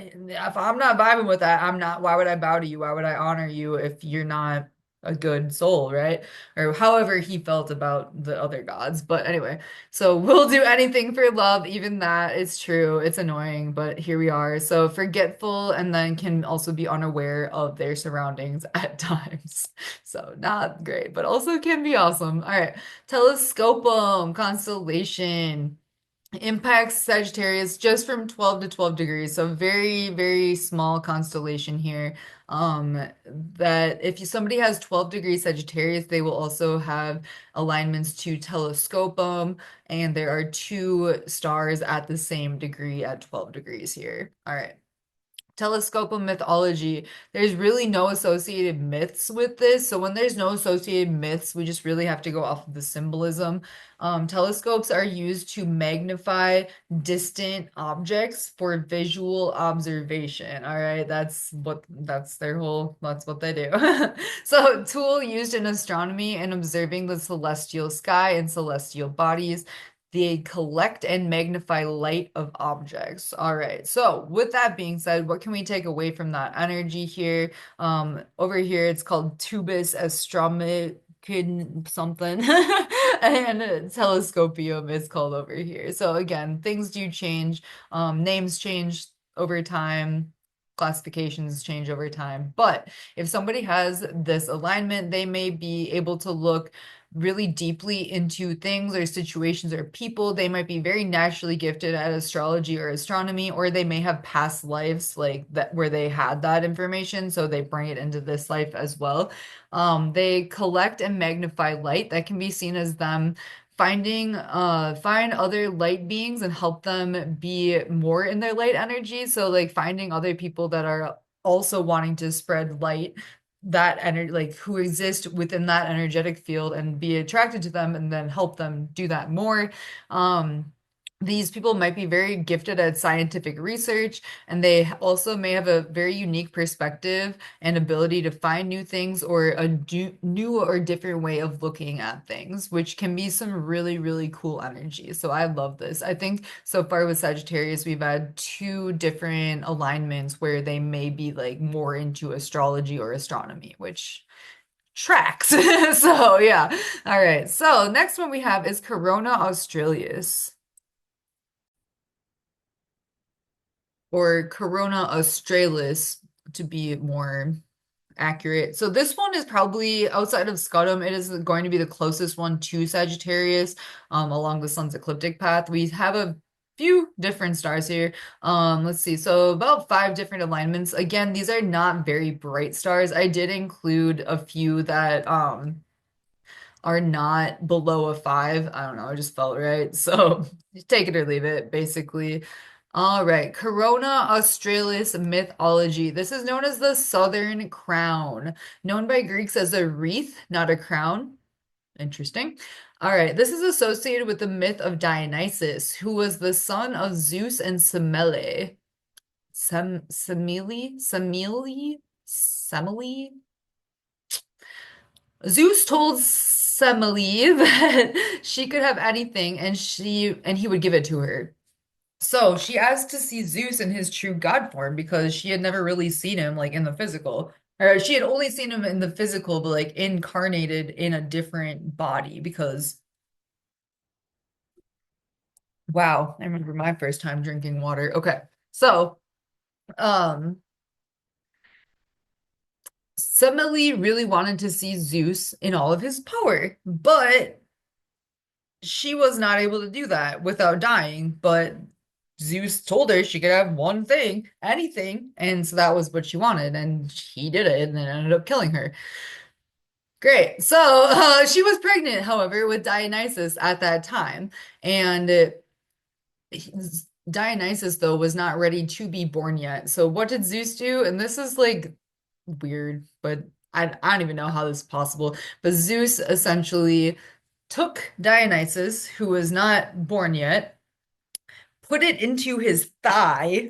vibing with that, I'm not, why would I bow to you? Why would I honor you if you're not a good soul, right? Or however he felt about the other gods. But anyway, so we'll do anything for love, even that is true. It's annoying, but here we are. So forgetful and then can also be unaware of their surroundings at times. So not great, but also can be awesome. All right. Telescopium, constellation. Impacts Sagittarius just from 12 to 12 degrees, so very, very small constellation here. That if somebody has 12 degrees Sagittarius, they will also have alignments to Telescopium, and there are two stars at the same degree at 12 degrees here. All right. Telescopium mythology. There's really no associated myths with this. So when there's no associated myths, we just really have to go off of the symbolism. Telescopes are used to magnify distant objects for visual observation. All right, that's what they do. So tool used in astronomy and observing the celestial sky and celestial bodies. They collect and magnify light of objects. All right. So with that being said, what can we take away from that energy here? Over here, it's called Tubus Astronomic something, and Telescopium is called over here. So again, things do change. Names change over time. classifications change over time. But if somebody has this alignment, they may be able to look really deeply into things or situations or people. They might be very naturally gifted at astrology or astronomy, or they may have past lives like that where they had that information, so they bring it into this life as well. They collect and magnify light that can be seen as them find other light beings and help them be more in their light energy. So like finding other people that are also wanting to spread light, that energy, like who exist within that energetic field, and be attracted to them and then help them do that more. Um, these people might be very gifted at scientific research, and they also may have a very unique perspective and ability to find new things or a new or different way of looking at things, which can be some really, really cool energy. So I love this. I think so far with Sagittarius, we've had two different alignments where they may be like more into astrology or astronomy, which tracks. So yeah. All right. So next one we have is Corona Australis, or Corona Australis to be more accurate. So this one is probably outside of Scutum. It is going to be the closest one to Sagittarius, along the sun's ecliptic path. We have a few different stars here. Let's see. So about five different alignments. Again, these are not very bright stars. I did include a few that are not below a five. I don't know, I just felt right. So take it or leave it, basically. All right, Corona Australis mythology. This is known as the Southern Crown, known by Greeks as a wreath, not a crown. Interesting. All right, this is associated with the myth of Dionysus, who was the son of Zeus and Semele. Semele? Zeus told Semele that she could have anything and he would give it to her. So she asked to see Zeus in his true God form because she had never really seen him like in the physical. Or she had only seen him in the physical, but like incarnated in a different body because wow, I remember my first time drinking water. Okay. So, um Semele really wanted to see Zeus in all of his power, but she was not able to do that without dying, but Zeus told her she could have one thing, anything, and so that was what she wanted, and he did it, and then ended up killing her. Great. So she was pregnant, however, with Dionysus at that time, and Dionysus though was not ready to be born yet. So what did Zeus do? And this is like weird, but I don't even know how this is possible. But Zeus essentially took Dionysus, who was not born yet, put it into his thigh,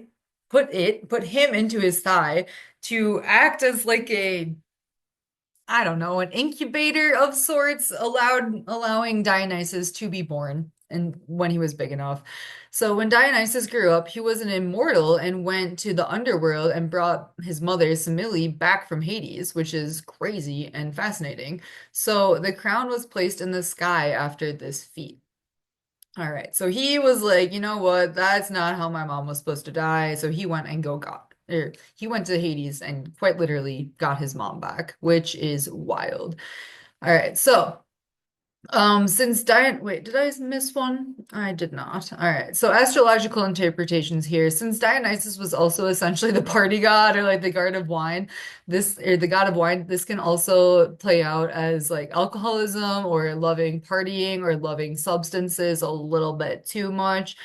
put him into his thigh to act as like a, I don't know, an incubator of sorts, allowing Dionysus to be born and when he was big enough. So when Dionysus grew up, he was an immortal and went to the underworld and brought his mother Semele back from Hades, which is crazy and fascinating. So the crown was placed in the sky after this feat. All right. So he was like, you know what? That's not how my mom was supposed to die. So he went and he went to Hades and quite literally got his mom back, which is wild. All right. So since Dion, wait, did I miss one? I did not. All right. So astrological interpretations here. Since Dionysus was also essentially the party god or like the god of wine, the god of wine, this can also play out as like alcoholism or loving partying or loving substances a little bit too much.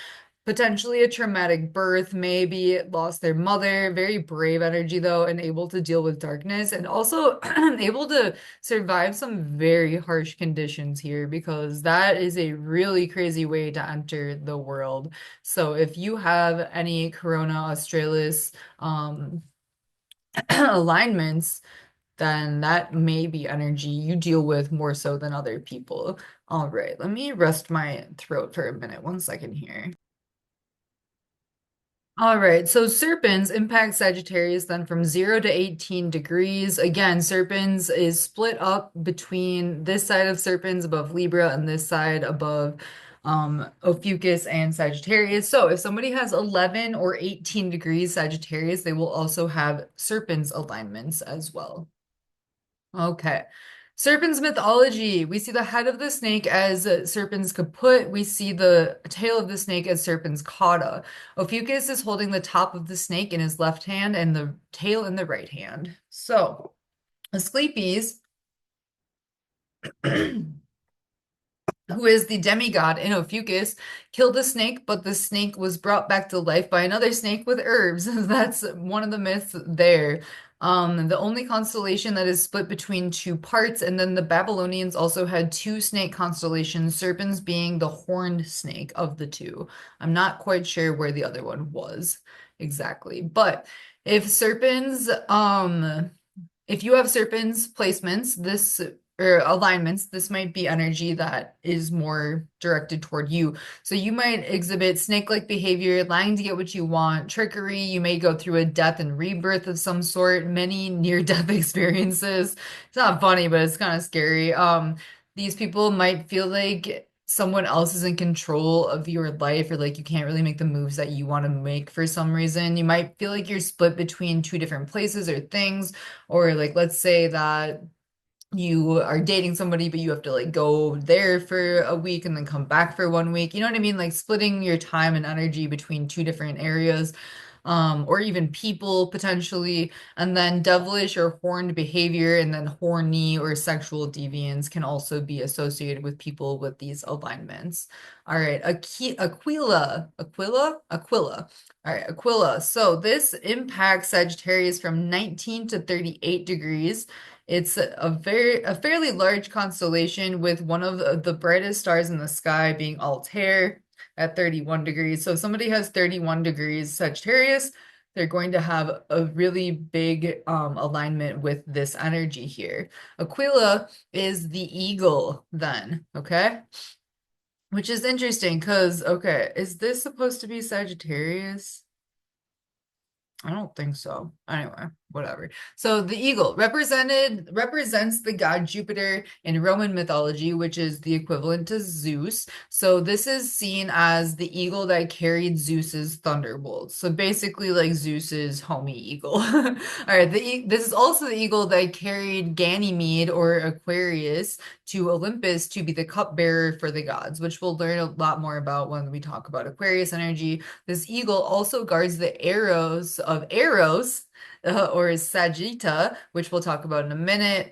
Potentially a traumatic birth, maybe lost their mother. Very brave energy, though, and able to deal with darkness, and also able to survive some very harsh conditions here because that is a really crazy way to enter the world. So, if you have any Corona Australis alignments, then that may be energy you deal with more so than other people. All right, let me rest my throat for a minute. One second here. All right, so Serpens impact Sagittarius then from 0 to 18 degrees. Again, Serpens is split up between this side of Serpens above Libra and this side above Ophiuchus and Sagittarius. So if somebody has 11 or 18 degrees Sagittarius, they will also have Serpens alignments as well. Okay. Serpens mythology. We see the head of the snake as Serpens kaput. We see the tail of the snake as Serpens cauda. Ophiuchus is holding the top of the snake in his left hand and the tail in the right hand. So, Asclepius who is the demigod in Ophiuchus, killed the snake, but the snake was brought back to life by another snake with herbs. That's one of the myths there. The only constellation that is split between two parts, and then the Babylonians also had two snake constellations, Serpens being the horned snake of the two. I'm not quite sure where the other one was exactly, but if Serpens, if you have Serpens placements, this or alignments, this might be energy that is more directed toward you. So you might exhibit snake-like behavior, lying to get what you want, trickery. You may go through a death and rebirth of some sort, many near-death experiences. It's not funny, but it's kind of scary. These people might feel like someone else is in control of your life, or like you can't really make the moves that you want to make for some reason. You might feel like you're split between two different places or things, or like let's say that you are dating somebody, but you have to like go there for a week and then come back for 1 week. You know what I mean? Like splitting your time and energy between two different areas, or even people potentially. And then devilish or horned behavior, and then horny or sexual deviance can also be associated with people with these alignments. All right, Aquila. All right, Aquila. So this impacts Sagittarius from 19 to 38 degrees. It's a fairly large constellation with one of the brightest stars in the sky being Altair at 31 degrees. So if somebody has 31 degrees Sagittarius, they're going to have a really big alignment with this energy here. Aquila is the eagle then, okay? Which is interesting because, okay, is this supposed to be Sagittarius? I don't think so. Anyway, whatever. So the eagle represents the god Jupiter in Roman mythology, which is the equivalent to Zeus. So this is seen as the eagle that carried Zeus's thunderbolts. So basically like Zeus's homie eagle. All right, this is also the eagle that carried Ganymede or Aquarius to Olympus to be the cupbearer for the gods, which we'll learn a lot more about when we talk about Aquarius energy. This eagle also guards the arrows of Eros, or Sagitta, which we'll talk about in a minute,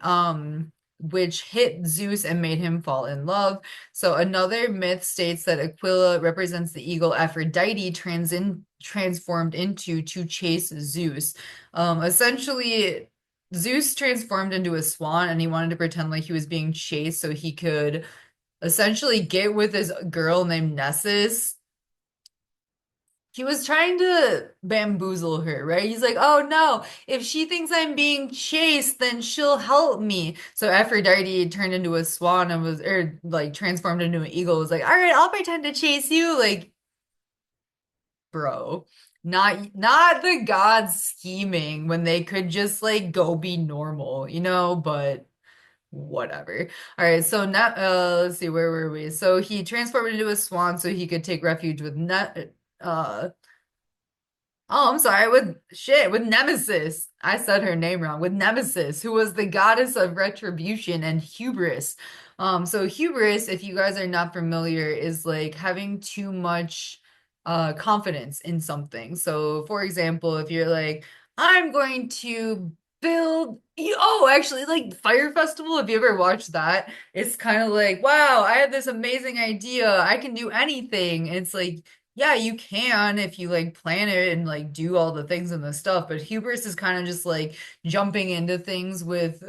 which hit Zeus and made him fall in love. So another myth states that Aquila represents the eagle Aphrodite transformed into to chase Zeus. Essentially, Zeus transformed into a swan and he wanted to pretend like he was being chased so he could essentially get with this girl named Nessus. He was trying to bamboozle her, right? He's like, oh no, if she thinks I'm being chased, then she'll help me. So Aphrodite turned into a swan and was, or like transformed into an eagle, was like, all right, I'll pretend to chase you. Like, bro, not the gods scheming when they could just like go be normal, but whatever. All right, so now let's see, where were we? So he transformed into a swan so he could take refuge with Net Oh, I'm sorry. With Nemesis. I said her name wrong. With Nemesis, who was the goddess of retribution and hubris. So hubris, if you guys are not familiar, is like having too much confidence in something. So for example, if you're like, I'm going to build oh, actually like Fire Festival, if you ever watched that, it's kind of like, wow, I have this amazing idea. I can do anything. It's like yeah, you can if you like plan it and like do all the things and the stuff, but hubris is kind of just like jumping into things with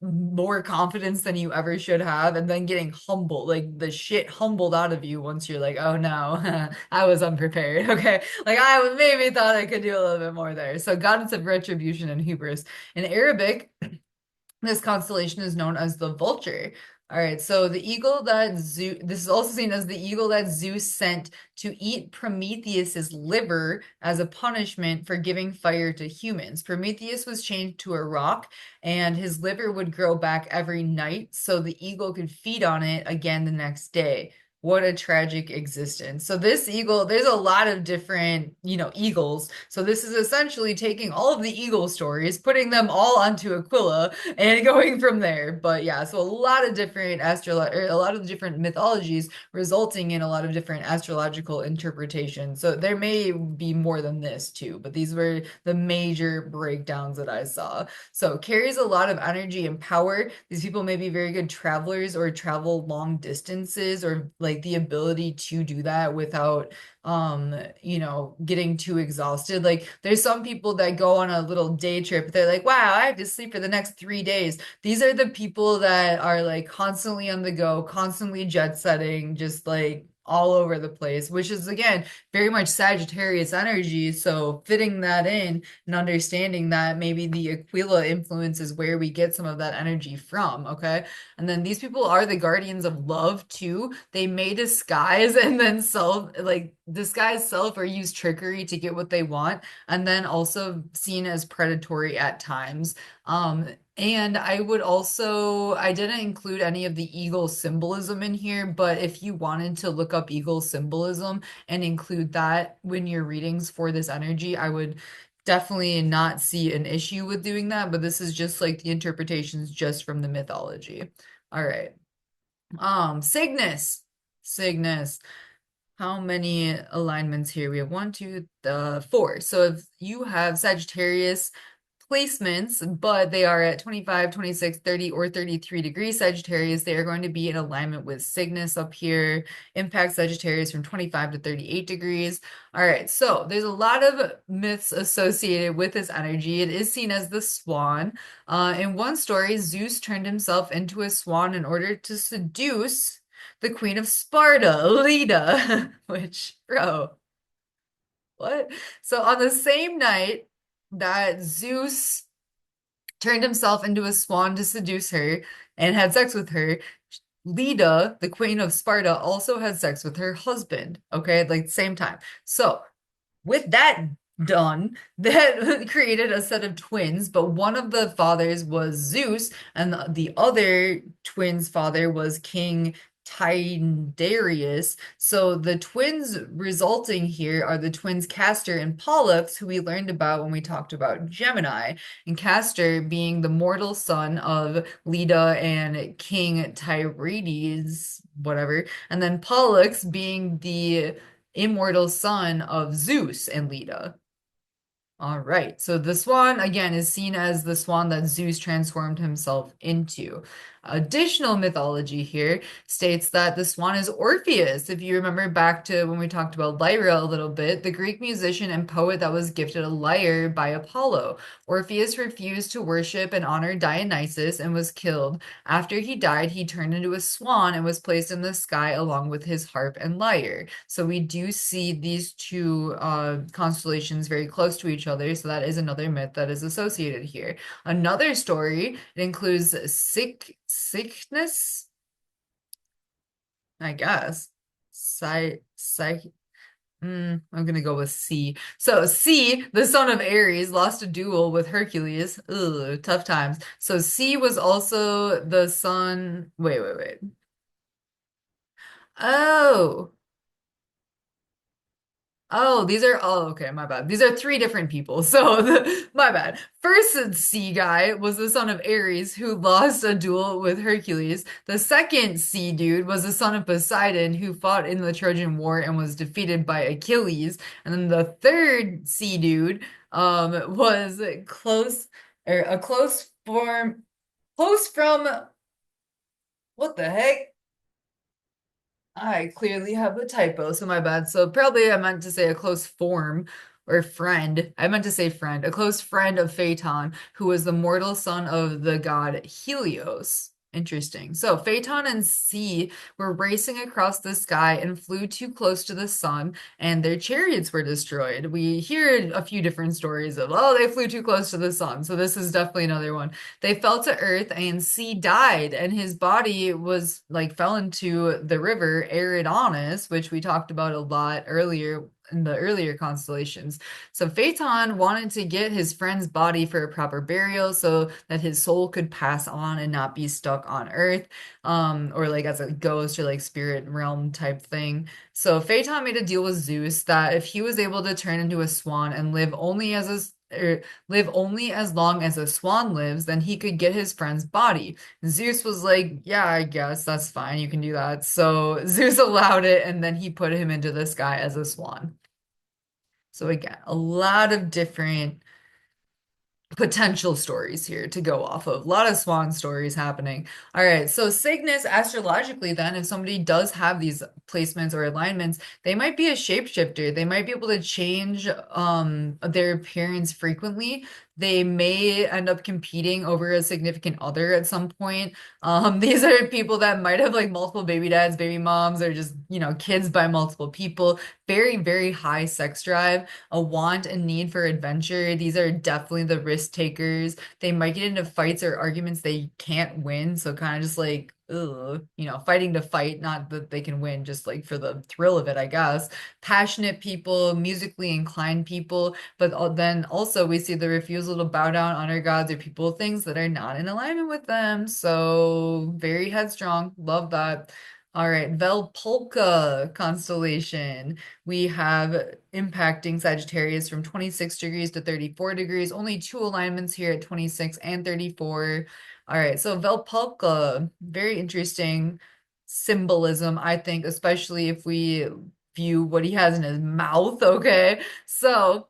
more confidence than you ever should have and then getting humbled, like the shit humbled out of you once you're like, oh no, I was unprepared. Okay. Like I maybe thought I could do a little bit more there. So goddess of retribution and hubris. In Arabic, this constellation is known as the vulture. All right, so the eagle that Zeus, this is also seen as the eagle that Zeus sent to eat Prometheus's liver as a punishment for giving fire to humans. Prometheus was chained to a rock, and his liver would grow back every night, so the eagle could feed on it again the next day. what a tragic existence. So this eagle, there's a lot of different, eagles. So this is essentially taking all of the eagle stories, putting them all onto Aquila and going from there. But yeah, so a lot of different a lot of different mythologies resulting in a lot of different astrological interpretations. So there may be more than this too, but these were the major breakdowns that I saw. So carries a lot of energy and power. These people may be very good travelers or travel long distances or like the ability to do that without getting too exhausted. Like there's some people that go on a little day trip, they're like, wow, I have to sleep for the next 3 days. These are the people that are like constantly on the go, constantly jet setting, just like all over the place, which is again very much Sagittarius energy. So fitting that in and understanding that maybe the Aquila influence is where we get some of that energy from, okay? And then these people are the guardians of love too. They may disguise and then disguise self or use trickery to get what they want, and then also seen as predatory at times. And I didn't include any of the eagle symbolism in here, but if you wanted to look up eagle symbolism and include that when your readings for this energy, I would definitely not see an issue with doing that, but this is just like the interpretations just from the mythology. All right. Cygnus. Cygnus. How many alignments here? We have one, two, four. So if you have Sagittarius placements, but they are at 25, 26, 30, or 33 degrees Sagittarius, they are going to be in alignment with Cygnus up here. Impact Sagittarius from 25 to 38 degrees. All right, so there's a lot of myths associated with this energy. It is seen as the swan. In one story, Zeus turned himself into a swan in order to seduce the Queen of Sparta, Leda, which, bro, what? So on the same night that Zeus turned himself into a swan to seduce her and had sex with her, Leda, the Queen of Sparta, also had sex with her husband. Okay, like same time. So with that done, that created a set of twins, but one of the fathers was Zeus, and the other twin's father was King Tyndareus. So the twins resulting here are the twins Castor and Pollux, who we learned about when we talked about Gemini, and Castor being the mortal son of Leda and King Tyrides, whatever, and then Pollux being the immortal son of Zeus and Leda. All right, so the swan again is seen as the swan that Zeus transformed himself into. Additional mythology here states that the swan is Orpheus. If you remember back to when we talked about Lyra a little bit, the Greek musician and poet that was gifted a lyre by Apollo. Orpheus refused to worship and honor Dionysus and was killed. After he died, he turned into a swan and was placed in the sky along with his harp and lyre. So we do see these two constellations very close to each other. So that is another myth that is associated here. Another story, it includes Cygnus, I guess. I'm gonna go with C. So C, the son of Ares, lost a duel with Hercules. Ugh, tough times. So C was also the son. Wait, wait, wait. Oh. Oh, okay, my bad. These are three different people. So, my bad. First sea guy was the son of Ares who lost a duel with Hercules. The second sea dude was the son of Poseidon who fought in the Trojan War and was defeated by Achilles. And then the third sea dude was close or a close from what the heck? I clearly have a typo, so my bad. So probably I meant to say a close form or friend. I meant to say friend, a close friend of Phaeton, who was the mortal son of the god Helios. Interesting. So Phaeton and C were racing across the sky and flew too close to the sun, and their chariots were destroyed. We hear a few different stories of, oh, they flew too close to the sun. So this is definitely another one. They fell to earth, and C died, and his body was like fell into the river Eridanus, which we talked about a lot earlier in the earlier constellations. So Phaeton wanted to get his friend's body for a proper burial so that his soul could pass on and not be stuck on Earth, or like as a ghost or like spirit realm type thing. So Phaeton made a deal with Zeus that if he was able to turn into a swan and live only as live only as long as a swan lives, then he could get his friend's body. Zeus was like, yeah, I guess that's fine. You can do that. So Zeus allowed it, and then he put him into the sky as a swan. So again, a lot of different potential stories here to go off of. A lot of swan stories happening. All right, so Cygnus, astrologically, then, if somebody does have these placements or alignments, they might be a shapeshifter. They might be able to change their appearance frequently. They may end up competing over a significant other at some point. These are people that might have like multiple baby dads, baby moms, or just, kids by multiple people. Very, very high sex drive, a want and need for adventure. These are definitely the risk takers. They might get into fights or arguments they can't win. So kind of just like, ugh, fighting to fight, not that they can win, just like for the thrill of it, I guess. Passionate people, musically inclined people, but then also we see the refusal to bow down, honor gods, or people, things that are not in alignment with them. So very headstrong. Love that. All right, Vulpecula constellation. We have impacting Sagittarius from 26 degrees to 34 degrees. Only two alignments here at 26 and 34. All right, so Vulpecula, very interesting symbolism, I think, especially if we view what he has in his mouth, okay? So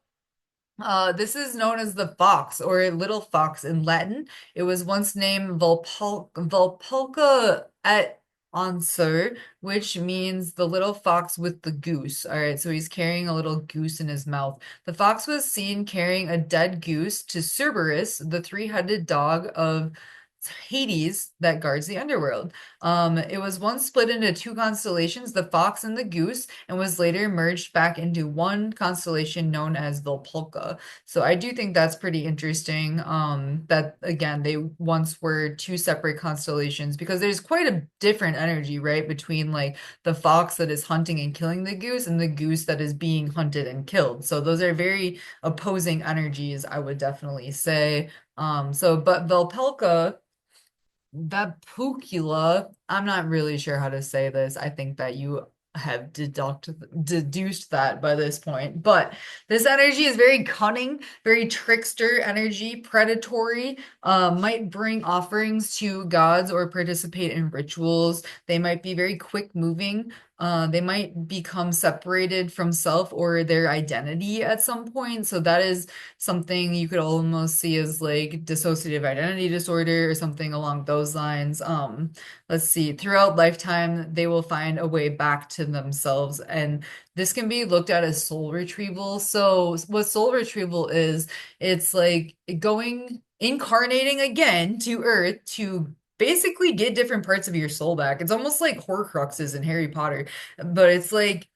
this is known as the fox or little fox in Latin. It was once named Vulpulca et Answer, which means the little fox with the goose. All right, so he's carrying a little goose in his mouth. The fox was seen carrying a dead goose to Cerberus, the three-headed dog of Hades that guards the underworld. It was once split into two constellations, the fox and the goose, and was later merged back into one constellation known as Vulpulca. So I do think that's pretty interesting. That again, they once were two separate constellations because there's quite a different energy, right, between like the fox that is hunting and killing the goose and the goose that is being hunted and killed. So those are very opposing energies, I would definitely say. But Vulpelka, Vulpecula, I'm not really sure how to say this. I think that you have deduced that by this point. But this energy is very cunning, very trickster energy, predatory, might bring offerings to gods or participate in rituals. They might be very quick moving. They might become separated from self or their identity at some point. So that is something you could almost see as like dissociative identity disorder or something along those lines. Let's see, throughout lifetime, they will find a way back to themselves. And this can be looked at as soul retrieval. So what soul retrieval is, it's like incarnating again to Earth to basically get different parts of your soul back. It's almost like Horcruxes in Harry Potter, but it's like,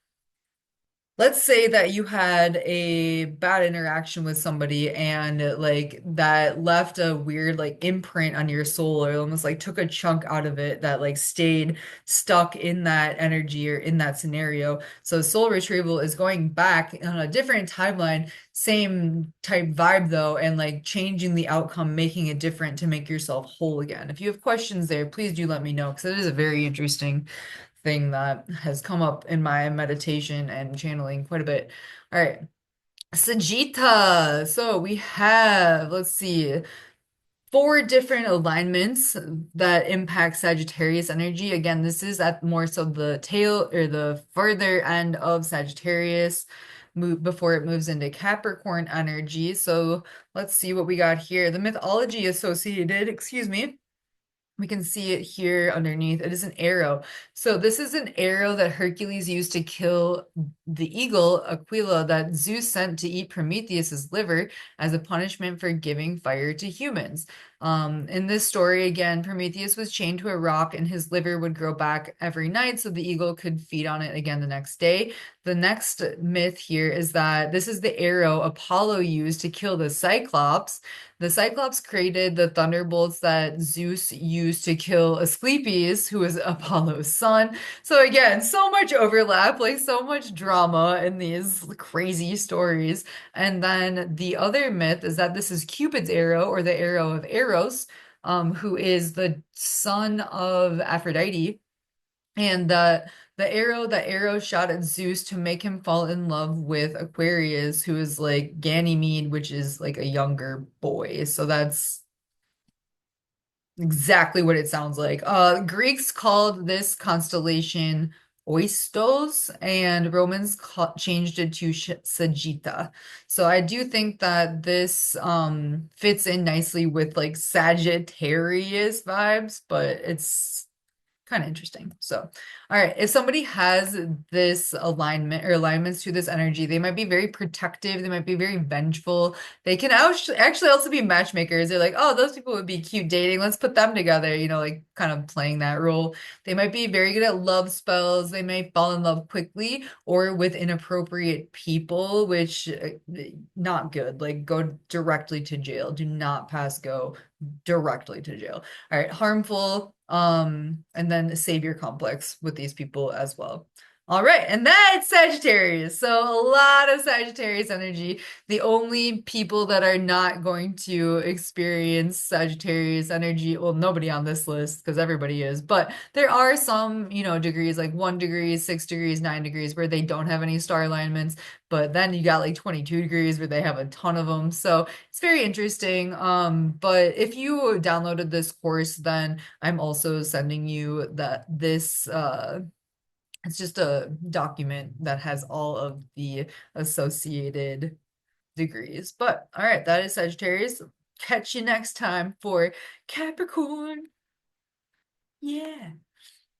let's say that you had a bad interaction with somebody and like that left a weird like imprint on your soul or almost like took a chunk out of it that like stayed stuck in that energy or in that scenario. So soul retrieval is going back on a different timeline, same type vibe though, and like changing the outcome, making it different to make yourself whole again. If you have questions there, please do let me know because it is a very interesting thing that has come up in my meditation and channeling quite a bit. All right. Sagitta. So we have, let's see, four different alignments that impact Sagittarius energy. Again, this is at more so the tail or the further end of Sagittarius before it moves into Capricorn energy. So let's see what we got here. The mythology associated, excuse me, we can see it here underneath. It is an arrow. So this is an arrow that Hercules used to kill the eagle, Aquila, that Zeus sent to eat Prometheus's liver as a punishment for giving fire to humans. In this story, again, Prometheus was chained to a rock and his liver would grow back every night so the eagle could feed on it again the next day. the next myth here is that this is the arrow Apollo used to kill the Cyclops. The Cyclops created the thunderbolts that Zeus used to kill Asclepius, who was Apollo's son. So again, so much overlap, like so much drama in these crazy stories. And then the other myth is that this is Cupid's arrow or the arrow of Eros, who is the son of Aphrodite. And the arrow shot at Zeus to make him fall in love with Aquarius, who is like Ganymede, which is like a younger boy. So that's exactly what it sounds like. Greeks called this constellation Oistos, and Romans changed it to Sagitta. So I do think that this fits in nicely with like Sagittarius vibes, but it's kind of interesting. So, all right, if somebody has this alignment or alignments to this energy, they might be very protective, they might be very vengeful. They can actually also be matchmakers. They're like, oh, those people would be cute dating. Let's put them together, like kind of playing that role. They might be very good at love spells. They may fall in love quickly or with inappropriate people, which not good. Like go directly to jail. Do not pass go directly to jail. All right, harmful, and then savior complex with these people as well. All right, and that's Sagittarius. So a lot of Sagittarius energy. The only people that are not going to experience Sagittarius energy, well, nobody on this list because everybody is, but there are some, degrees like 1 degree, 6 degrees, 9 degrees where they don't have any star alignments, but then you got like 22 degrees where they have a ton of them. So it's very interesting. But if you downloaded this course, then I'm also sending you this it's just a document that has all of the associated degrees. But all right, that is Sagittarius. Catch you next time for Capricorn. Yeah.